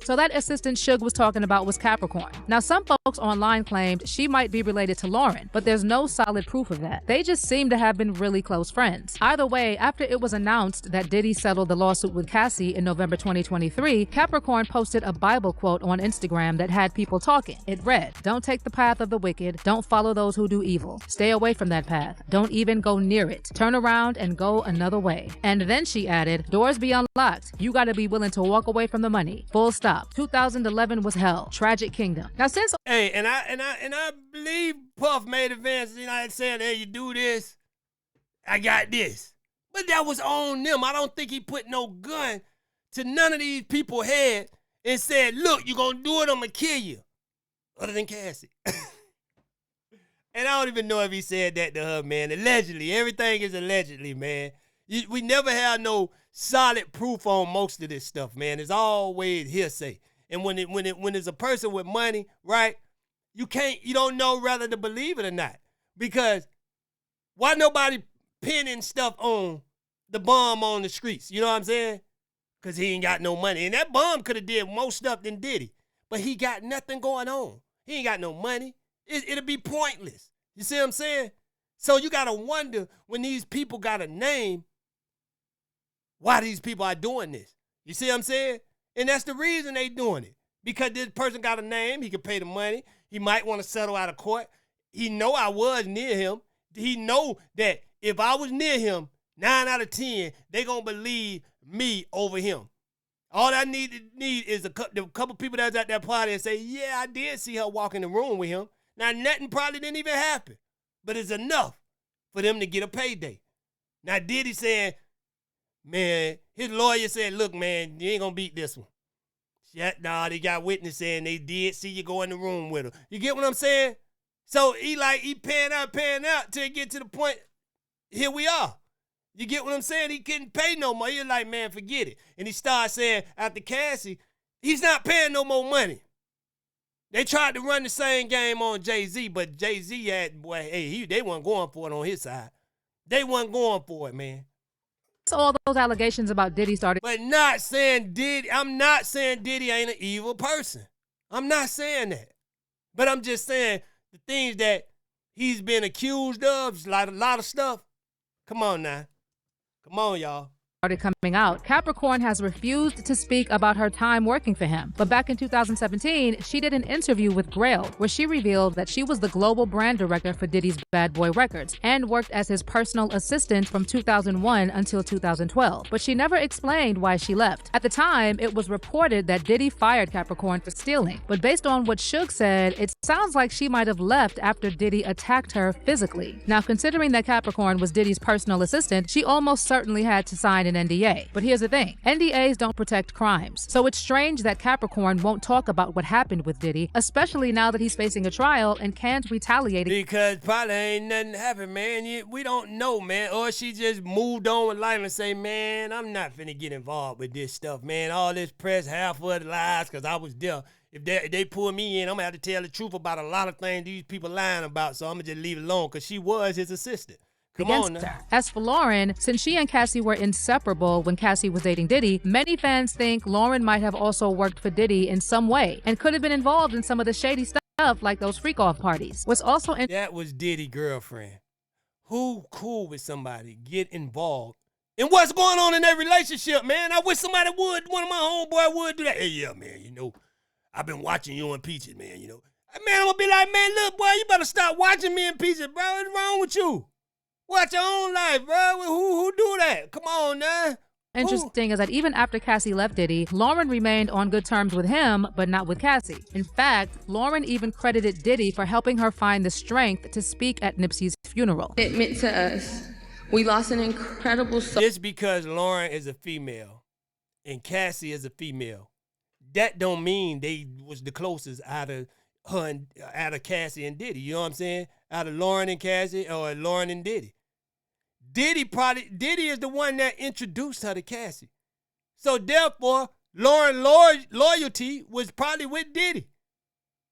[SPEAKER 12] So that assistant Suge was talking about was Capricorn. Now, some folks online claimed she might be related to Lauren, but there's no solid proof of that. They just seem to have been really close friends. Either way, after it was announced that Diddy settled the lawsuit with Cassie in November 2023, Capricorn posted a Bible quote on Instagram that had people talking. It read, "Don't take the path of the wicked. Don't follow those who do evil. Stay away from that path. Don't even go near it. Turn around and go another way." And then she added, "Doors be unlocked. You gotta be willing to walk away from the money. Full stop. 2011 was hell. Tragic kingdom." Now, since
[SPEAKER 2] and I believe Puff made advances. You know, saying, "Hey, you do this, I got this." But that was on them. I don't think he put no gun to none of these people's head and said, "Look, you gonna do it, I'm gonna kill you." Other than Cassie. And I don't even know if he said that to her, man. Allegedly. Everything is allegedly, man. We never have no solid proof on most of this stuff, man. It's always hearsay. And when it's a person with money, right, you don't know whether to believe it or not. Because why nobody pinning stuff on the bum on the streets? You know what I'm saying? Because he ain't got no money. And that bum could have did more stuff than Diddy. But he got nothing going on. He ain't got no money. It'll be pointless. You see what I'm saying? So you got to wonder when these people got a name, why these people are doing this. You see what I'm saying? And that's the reason they doing it. Because this person got a name, he can pay the money. He might want to settle out of court. He know I was near him. He know that if I was near him, 9 out of 10, they going to believe me over him. All I need is a couple people that's at that party and say, "Yeah, I did see her walk in the room with him." Now, nothing probably didn't even happen. But it's enough for them to get a payday. Now, Diddy saying, man, his lawyer said, "Look, man, you ain't going to beat this one." Nah, they got witness saying they did see you go in the room with her. You get what I'm saying? So he paying out till it get to the point, here we are. You get what I'm saying? He couldn't pay no more. You're like, man, forget it. And he started saying after Cassie, he's not paying no more money. They tried to run the same game on Jay-Z, but Jay-Z had, they weren't going for it on his side. They weren't going for it, man.
[SPEAKER 12] So all those allegations about Diddy started.
[SPEAKER 2] But I'm not saying Diddy ain't an evil person. I'm not saying that. But I'm just saying the things that he's been accused of, like a lot of stuff. Come on now. Come on, y'all.
[SPEAKER 12] Started coming out, Capricorn has refused to speak about her time working for him. But back in 2017, she did an interview with Grail where she revealed that she was the global brand director for Diddy's Bad Boy Records and worked as his personal assistant from 2001 until 2012. But she never explained why she left. At the time, it was reported that Diddy fired Capricorn for stealing. But based on what Suge said, it sounds like she might have left after Diddy attacked her physically. Now, considering that Capricorn was Diddy's personal assistant, she almost certainly had to sign an NDA. But here's the thing, NDAs don't protect crimes. So it's strange that Capricorn won't talk about what happened with Diddy, especially now that he's facing a trial and can't retaliate.
[SPEAKER 2] Because probably ain't nothing happened, man. We don't know, man. Or she just moved on with life and say, man, I'm not finna get involved with this stuff, man. All this press, half of the lies, because I was there. If they pull me in, I'm gonna have to tell the truth about a lot of things these people lying about, so I'm gonna just leave it alone, because she was his assistant. Come on now.
[SPEAKER 12] As for Lauren, since she and Cassie were inseparable when Cassie was dating Diddy, many fans think Lauren might have also worked for Diddy in some way and could have been involved in some of the shady stuff like those freak-off parties. What's also
[SPEAKER 2] that was Diddy's girlfriend. Who cool with somebody get involved in what's going on in their relationship, man? I wish somebody would, one of my homeboy would do that. Hey, yeah, man, I've been watching you and Peaches, man, Man, I'm gonna be like, man, look, boy, you better stop watching me in pieces, bro. What's wrong with you? Watch your own life, bro. Who do that? Come on, now.
[SPEAKER 12] Interesting is that even after Cassie left Diddy, Lauren remained on good terms with him, but not with Cassie. In fact, Lauren even credited Diddy for helping her find the strength to speak at Nipsey's funeral.
[SPEAKER 9] It meant to us. We lost an incredible soul.
[SPEAKER 2] Just because Lauren is a female and Cassie is a female, that don't mean they was the closest out of her and out of Cassie and Diddy. You know what I'm saying? Out of Lauren and Cassie or Lauren and Diddy. Diddy is the one that introduced her to Cassie. So therefore, Lauren's loyalty was probably with Diddy.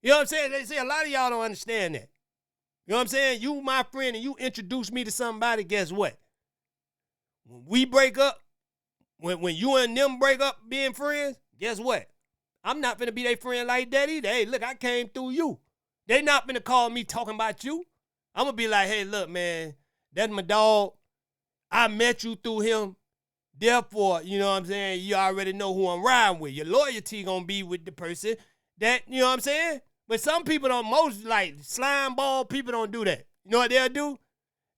[SPEAKER 2] You know what I'm saying? They say a lot of y'all don't understand that. You know what I'm saying? You my friend and you introduce me to somebody, guess what? When we break up, when you and them break up being friends, guess what? I'm not finna be their friend like that either. Hey, look, I came through you. They not finna call me talking about you. I'm gonna be like, hey, look, man, that's my dog. I met you through him. Therefore, you know what I'm saying, you already know who I'm riding with. Your loyalty gonna be with the person that, you know what I'm saying? But some people don't, most like slime ball people don't do that. You know what they'll do?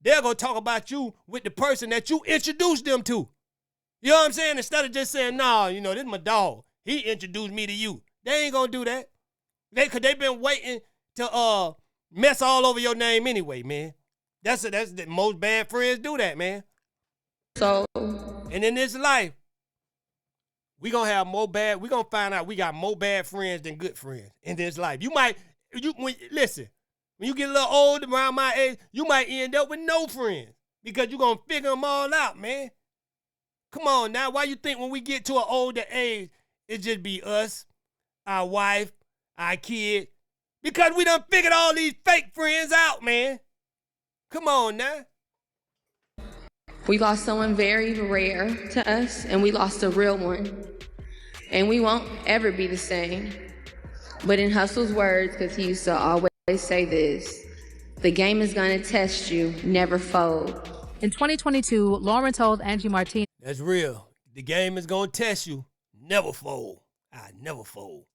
[SPEAKER 2] They'll go talk about you with the person that you introduced them to. You know what I'm saying? Instead of just saying, nah, you know, this is my dog. He introduced me to you. They ain't gonna do that. Cause they been waiting to mess all over your name anyway, man. That's the most bad friends do that, man.
[SPEAKER 9] So,
[SPEAKER 2] and in this life, we gonna find out we got more bad friends than good friends in this life. Listen, when you get a little old around my age, you might end up with no friends because you gonna figure them all out, man. Come on now, why you think when we get to an older age, it just be us, our wife, our kid? Because we done figured all these fake friends out, man. Come on now.
[SPEAKER 9] we lost someone very rare to us, and we lost a real one. And we won't ever be the same. But in Hustle's words, because he used to always say this, the game is gonna test you, never fold.
[SPEAKER 12] In 2022, Lauren told Angie Martinez,
[SPEAKER 2] that's real. The game is gonna test you, never fold. I never fold.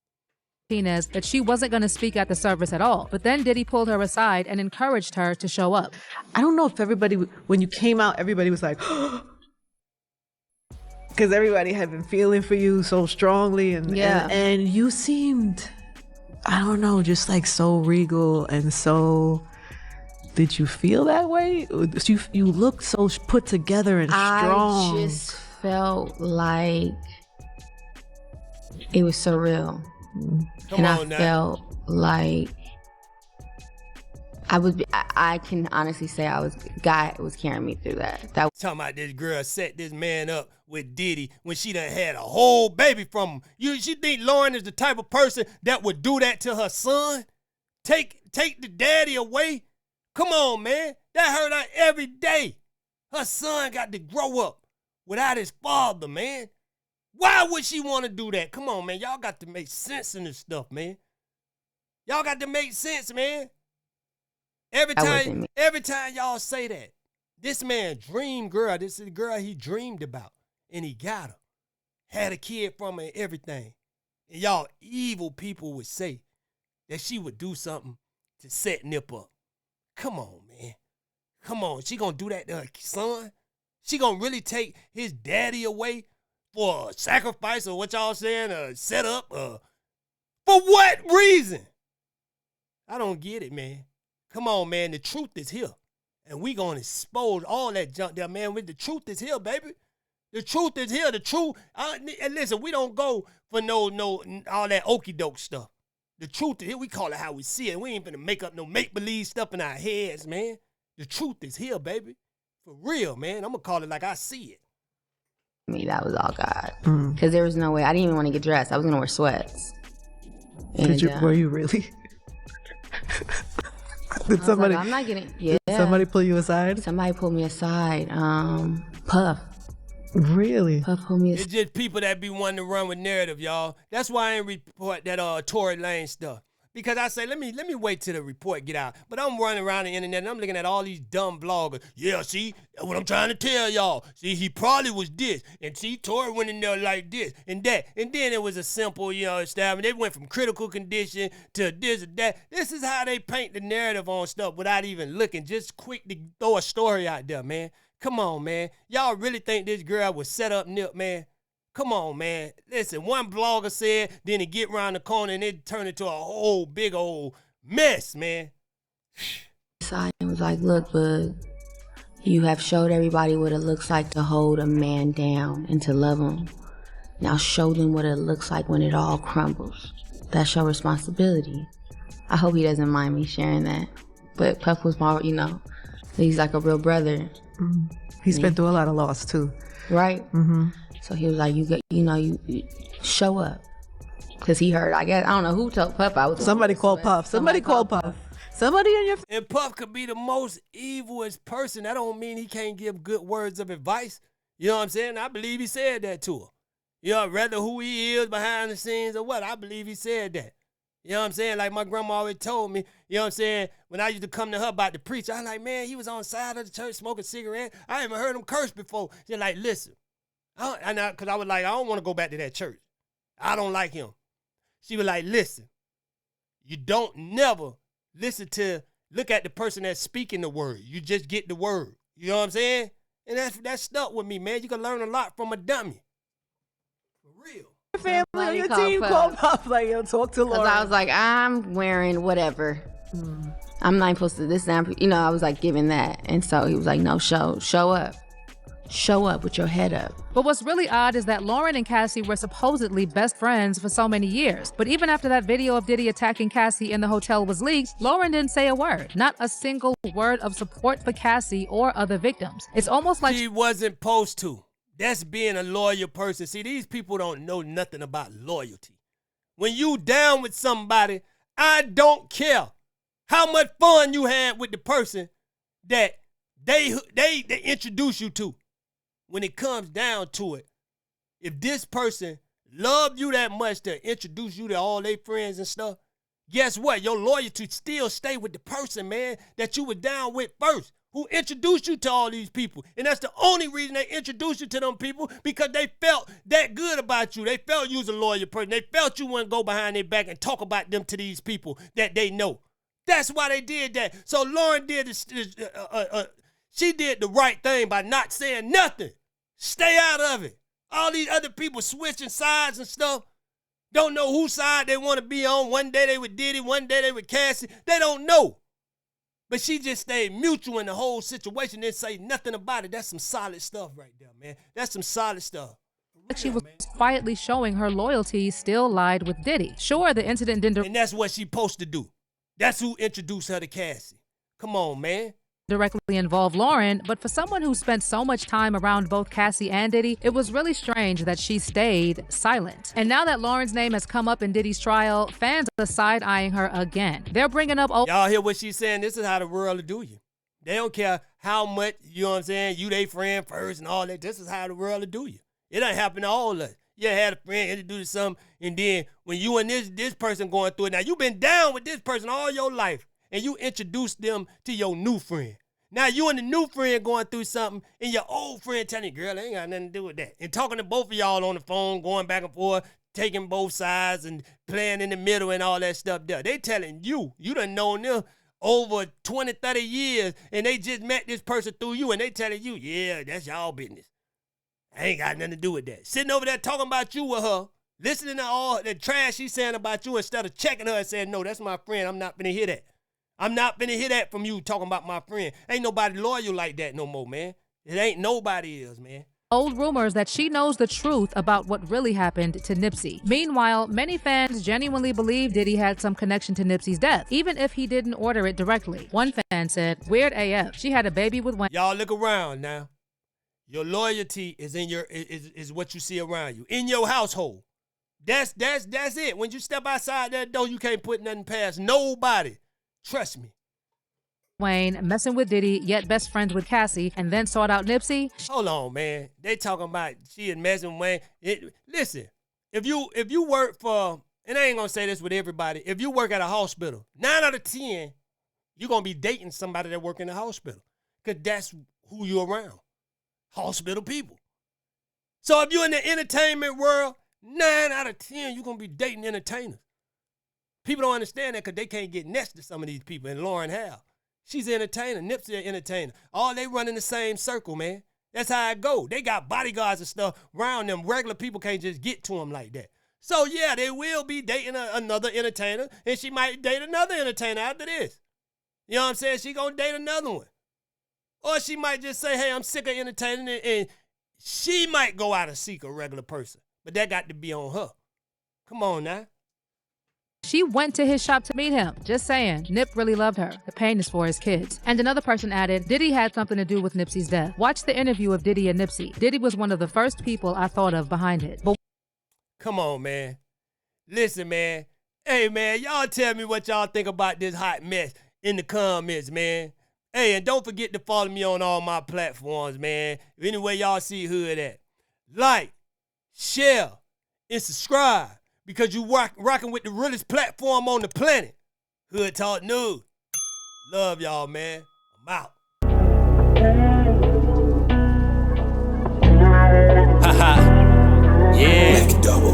[SPEAKER 12] That she wasn't going to speak at the service at all. But then Diddy pulled her aside and encouraged her to show up.
[SPEAKER 19] I don't know if everybody, when you came out, everybody was like, because everybody had been feeling for you so strongly. And you seemed, I don't know, just like so regal and so, did you feel that way? You looked so put together and strong.
[SPEAKER 9] I just felt like it was surreal. I felt like I can honestly say God was carrying me through that.
[SPEAKER 2] Talking about this girl set this man up with Diddy when she done had a whole baby from him. She think Lauren is the type of person that would do that to her son? Take the daddy away? Come on, man. That hurt her every day. Her son got to grow up without his father, man. Why would she want to do that? Come on, man. Y'all got to make sense in this stuff, man. Y'all got to make sense, man. Every time y'all say that, this man dreamed girl. This is the girl he dreamed about, and he got her. Had a kid from her and everything. And y'all evil people would say that she would do something to set Nip up. Come on, man. Come on. She gonna do that to her son? She gonna really take his daddy away for a sacrifice or what y'all saying, a setup? For what reason? I don't get it, man. Come on, man. The truth is here. And we gonna expose all that junk there, man. The truth is here, baby. The truth is here. The truth. And listen, we don't go for no all that okie doke stuff. The truth is here. We call it how we see it. We ain't gonna make up no make-believe stuff in our heads, man. The truth is here, baby. For real, man. I'm gonna call it like I see it.
[SPEAKER 9] Me, that was all God. Because there was no way. I didn't even want to get dressed. I was gonna wear sweats.
[SPEAKER 19] Were you really? Did somebody?
[SPEAKER 9] I'm not getting. Yeah.
[SPEAKER 19] Did somebody pull you aside?
[SPEAKER 9] Somebody pulled me aside. Puff.
[SPEAKER 19] Really?
[SPEAKER 9] Puff pulled me aside.
[SPEAKER 2] It's just people that be wanting to run with narrative, y'all. That's why I ain't report that Tory Lane stuff. Because I say, let me wait till the report get out. But I'm running around the internet and I'm looking at all these dumb bloggers. Yeah, see, that's what I'm trying to tell y'all. See, he probably was this. And see, Tory went in there like this and that. And then it was a simple, stabbing. They went from critical condition to this and that. This is how they paint the narrative on stuff without even looking. Just quick to throw a story out there, man. Come on, man. Y'all really think this girl was set up, Nip, man? Come on, man. Listen, one blogger said, then it get around the corner and it turned into a whole big old mess, man.
[SPEAKER 9] Side was like, look, bud, you have showed everybody what it looks like to hold a man down and to love him. Now show them what it looks like when it all crumbles. That's your responsibility. I hope he doesn't mind me sharing that. But Puff was my, he's like a real brother.
[SPEAKER 19] He's been through a lot of loss too.
[SPEAKER 9] Right? So he was like, you show up. Because he heard, I don't know who told Puff I was.
[SPEAKER 19] Somebody called Puff. Somebody called Puff. Somebody in your...
[SPEAKER 2] And Puff could be the most evilest person. That don't mean he can't give good words of advice. You know what I'm saying? I believe he said that to her. Rather who he is behind the scenes or what, I believe he said that. You know what I'm saying? Like my grandma always told me, you know what I'm saying? When I used to come to her about to preach, I was like, man, he was on the side of the church smoking cigarette. I haven't heard him curse before. She's like, listen. Because I was like, I don't want to go back to that church. I don't like him. She was like, listen, you don't never look at the person that's speaking the word. You just get the word. You know what I'm saying? And that stuck with me, man. You can learn a lot from a dummy. For real.
[SPEAKER 19] Family on your team called Puff, like, yo, talk to Lauren.
[SPEAKER 9] Because I was like, I'm wearing whatever. I'm not supposed to, I was like giving that. And so he was like, no, show up. Show up with your head up.
[SPEAKER 12] But what's really odd is that Lauren and Cassie were supposedly best friends for so many years. But even after that video of Diddy attacking Cassie in the hotel was leaked, Lauren didn't say a word. Not a single word of support for Cassie or other victims. It's almost like
[SPEAKER 2] she wasn't supposed to. That's being a loyal person. See, these people don't know nothing about loyalty. When you down with somebody, I don't care how much fun you had with the person that they introduce you to. When it comes down to it, if this person loved you that much to introduce you to all their friends and stuff, guess what? Your loyalty still stay with the person, man, that you were down with first, who introduced you to all these people. And that's the only reason they introduced you to them people, because they felt that good about you. They felt you was a loyal person. They felt you wouldn't go behind their back and talk about them to these people that they know. That's why they did that. So Lauren did she did the right thing by not saying nothing. Stay out of it. All these other people switching sides and stuff, don't know whose side they want to be on. One day they with Diddy, one day they with Cassie. They don't know. But she just stayed mutual in the whole situation. Didn't say nothing about it. That's some solid stuff right there, man. That's some solid stuff.
[SPEAKER 12] She was quietly showing her loyalty still lied with Diddy. Sure, the incident didn't...
[SPEAKER 2] And that's what she supposed to do. That's who introduced her to Cassie. Come on, man.
[SPEAKER 12] Directly involve Lauren, but for someone who spent so much time around both Cassie and Diddy, it was really strange that she stayed silent. And now that Lauren's name has come up in Diddy's trial, fans are side-eyeing her again. They're bringing up...
[SPEAKER 2] Y'all hear what she's saying? This is how the world will do you. They don't care how much, you know what I'm saying, you they friend first and all that. This is how the world will do you. It don't happen to all of us. You had a friend introduce something, and then when you and this person going through it, now you've been down with this person all your life, and you introduced them to your new friend. Now you and the new friend going through something, and your old friend telling you, girl, I ain't got nothing to do with that. And talking to both of y'all on the phone, going back and forth, taking both sides and playing in the middle and all that stuff there. They telling you done known them over 20, 30 years, and they just met this person through you, and they telling you, yeah, that's y'all business. I ain't got nothing to do with that. Sitting over there talking about you with her, listening to all the trash she's saying about you instead of checking her and saying, no, that's my friend. I'm not finna hear that. I'm not finna hear that from you talking about my friend. Ain't nobody loyal like that no more, man. It ain't nobody is, man.
[SPEAKER 12] Old rumors that she knows the truth about what really happened to Nipsey. Meanwhile, many fans genuinely believe Diddy had some connection to Nipsey's death, even if he didn't order it directly. One fan said, weird AF. She had a baby with Wayne.
[SPEAKER 2] Y'all look around now. Your loyalty is in your is what you see around you. In your household. That's it. When you step outside that door, you can't put nothing past nobody. Trust me.
[SPEAKER 12] Wayne messing with Diddy, yet best friends with Cassie, and then sought out Nipsey.
[SPEAKER 2] Hold on, man. They talking about she is messing with Wayne. Listen, if you work for and I ain't gonna say this with everybody, if you work at a hospital, 9 out of 10, you're gonna be dating somebody that work in the hospital. Because that's who you're around. Hospital people. So if you're in the entertainment world, 9 out of 10, you're gonna be dating entertainers. People don't understand that because they can't get next to some of these people. And Lauren Hale, she's an entertainer. Nipsey an entertainer. All they run in the same circle, man. That's how it go. They got bodyguards and stuff around them. Regular people can't just get to them like that. So yeah, they will be dating another entertainer, and she might date another entertainer after this. You know what I'm saying? She gonna date another one. Or she might just say, hey, I'm sick of entertaining, and she might go out and seek a regular person. But that got to be on her. Come on now.
[SPEAKER 12] She went to his shop to meet him. Just saying, Nip really loved her. The pain is for his kids. And another person added, Diddy had something to do with Nipsey's death. Watch the interview of Diddy and Nipsey. Diddy was one of the first people I thought of behind it. But
[SPEAKER 2] come on, man. Listen, man. Hey, man, y'all tell me what y'all think about this hot mess in the comments, man. Hey, and don't forget to follow me on all my platforms, man. Anywhere y'all see Hood at. Like, share, and subscribe. Because you rocking with the realest platform on the planet. Hood Talk News. Love y'all, man. I'm out. Haha. Yeah. Make it double.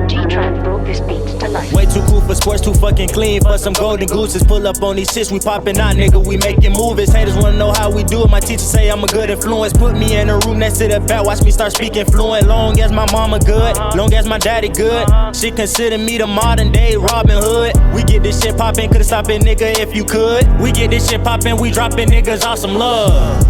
[SPEAKER 20] G-Trap broke this beats to life.
[SPEAKER 21] Way too cool for sports, too fucking clean for some golden gooses. Pull up on these shits, we popping out, nigga, we making movies. Haters wanna know how we do it, my teacher say I'm a good influence. Put me in a room next to the back, watch me start speaking fluent. Long as my mama good, long as my daddy good. She consider me the modern day Robin Hood. We get this shit poppin', could've stopped it, nigga, if you could. We get this shit poppin', we dropping niggas off some love.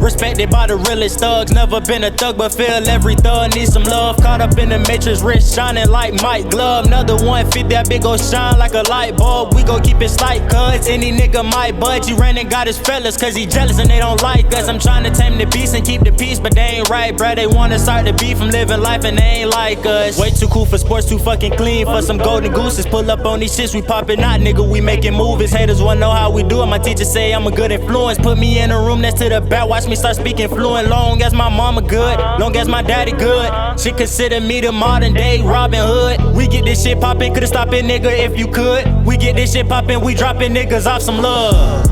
[SPEAKER 21] Respected by the realest thugs. Never been a thug, but feel every thug needs some love. Caught up in the matrix, wrist shining like Mike Glove. Another 150, that big ol' shine like a light bulb. We gon' keep it slight, cuz any nigga might budge. He ran and got his fellas, cause he jealous and they don't like us. I'm trying to tame the beast and keep the peace, but they ain't right, bruh. They wanna start the beef from living life and they ain't like us. Way too cool for sports, too fucking clean for some golden gooses. Pull up on these shits, we poppin' out, nigga, we making movies. Haters wanna know how we do it, my teacher say I'm a good influence. Put me in a room next to the back, watch me start speaking fluent. Long as my mama good, long as my daddy good. She consider me the modern day Robin Hood. We get this shit poppin', could've stopped it, nigga, if you could. We get this shit poppin', we dropping niggas off some love.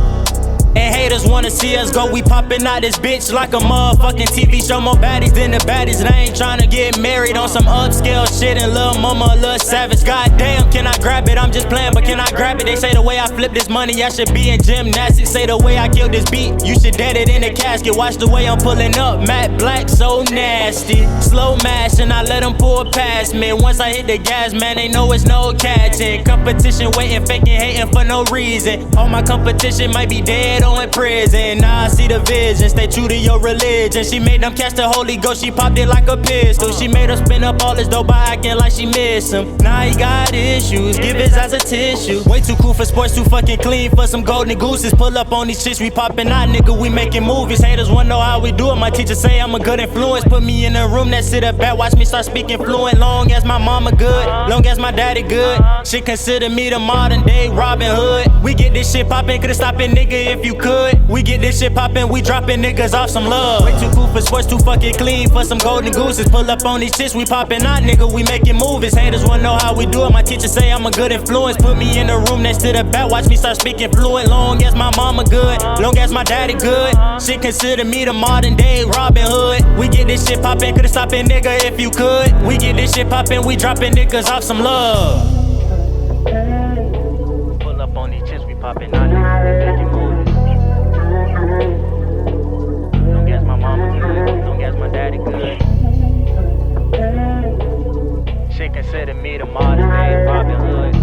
[SPEAKER 21] And haters wanna see us go, we poppin' out this bitch like a motherfucking TV show. More baddies than the baddies, and I ain't tryna get married on some upscale shit. And lil' mama a little savage, goddamn, can I grab it? I'm just playing, but can I grab it? They say the way I flip this money, I should be in gymnastics. Say the way I kill this beat, you should dead it in a casket. Watch the way I'm pulling up, matte black, so nasty. Slow mashing, I let them pull past me. Once I hit the gas, man, they know it's no catching. Competition waiting, faking, hating for no reason. All my competition might be dead or in prison. Now I see the vision, stay true to your religion. She made them catch the Holy Ghost, she popped it like a pistol. She made her spin up all this dope by acting like she miss him. Now he got issues, give his ass a tissue. Way too cool for sports, too fucking clean for some golden gooses. Pull up on these shits, we popping out, nigga, we making movies. Haters wanna know how we do it, my teacher say I'm a good influence. Put me in a room next to the back, watch me start speaking fluent. Long as my mama good, long as my daddy good. She consider me the modern day Robin Hood. We get this shit poppin', could've stopped it, nigga, if you could. We get this shit poppin', we dropping niggas off some love. Way too cool for sports, too fucking clean for some golden gooses. Pull up on these shits, we poppin' out, nigga, we making movies. Haters wanna know how we do it, my teacher say I'm a good influence. Put me in a room next to the back, watch me start speaking fluent. Long as my mama good, long as my daddy good. She consider me the modern day Robin Hood. We get this shit poppin', could've stopped it, nigga, if you could. We get this shit poppin', we dropping niggas off some love. Pull up on these shits, we poppin' out, nigga, we making movies. Long as my mama good, long as my daddy good. She consider me the modern day Robin Hood.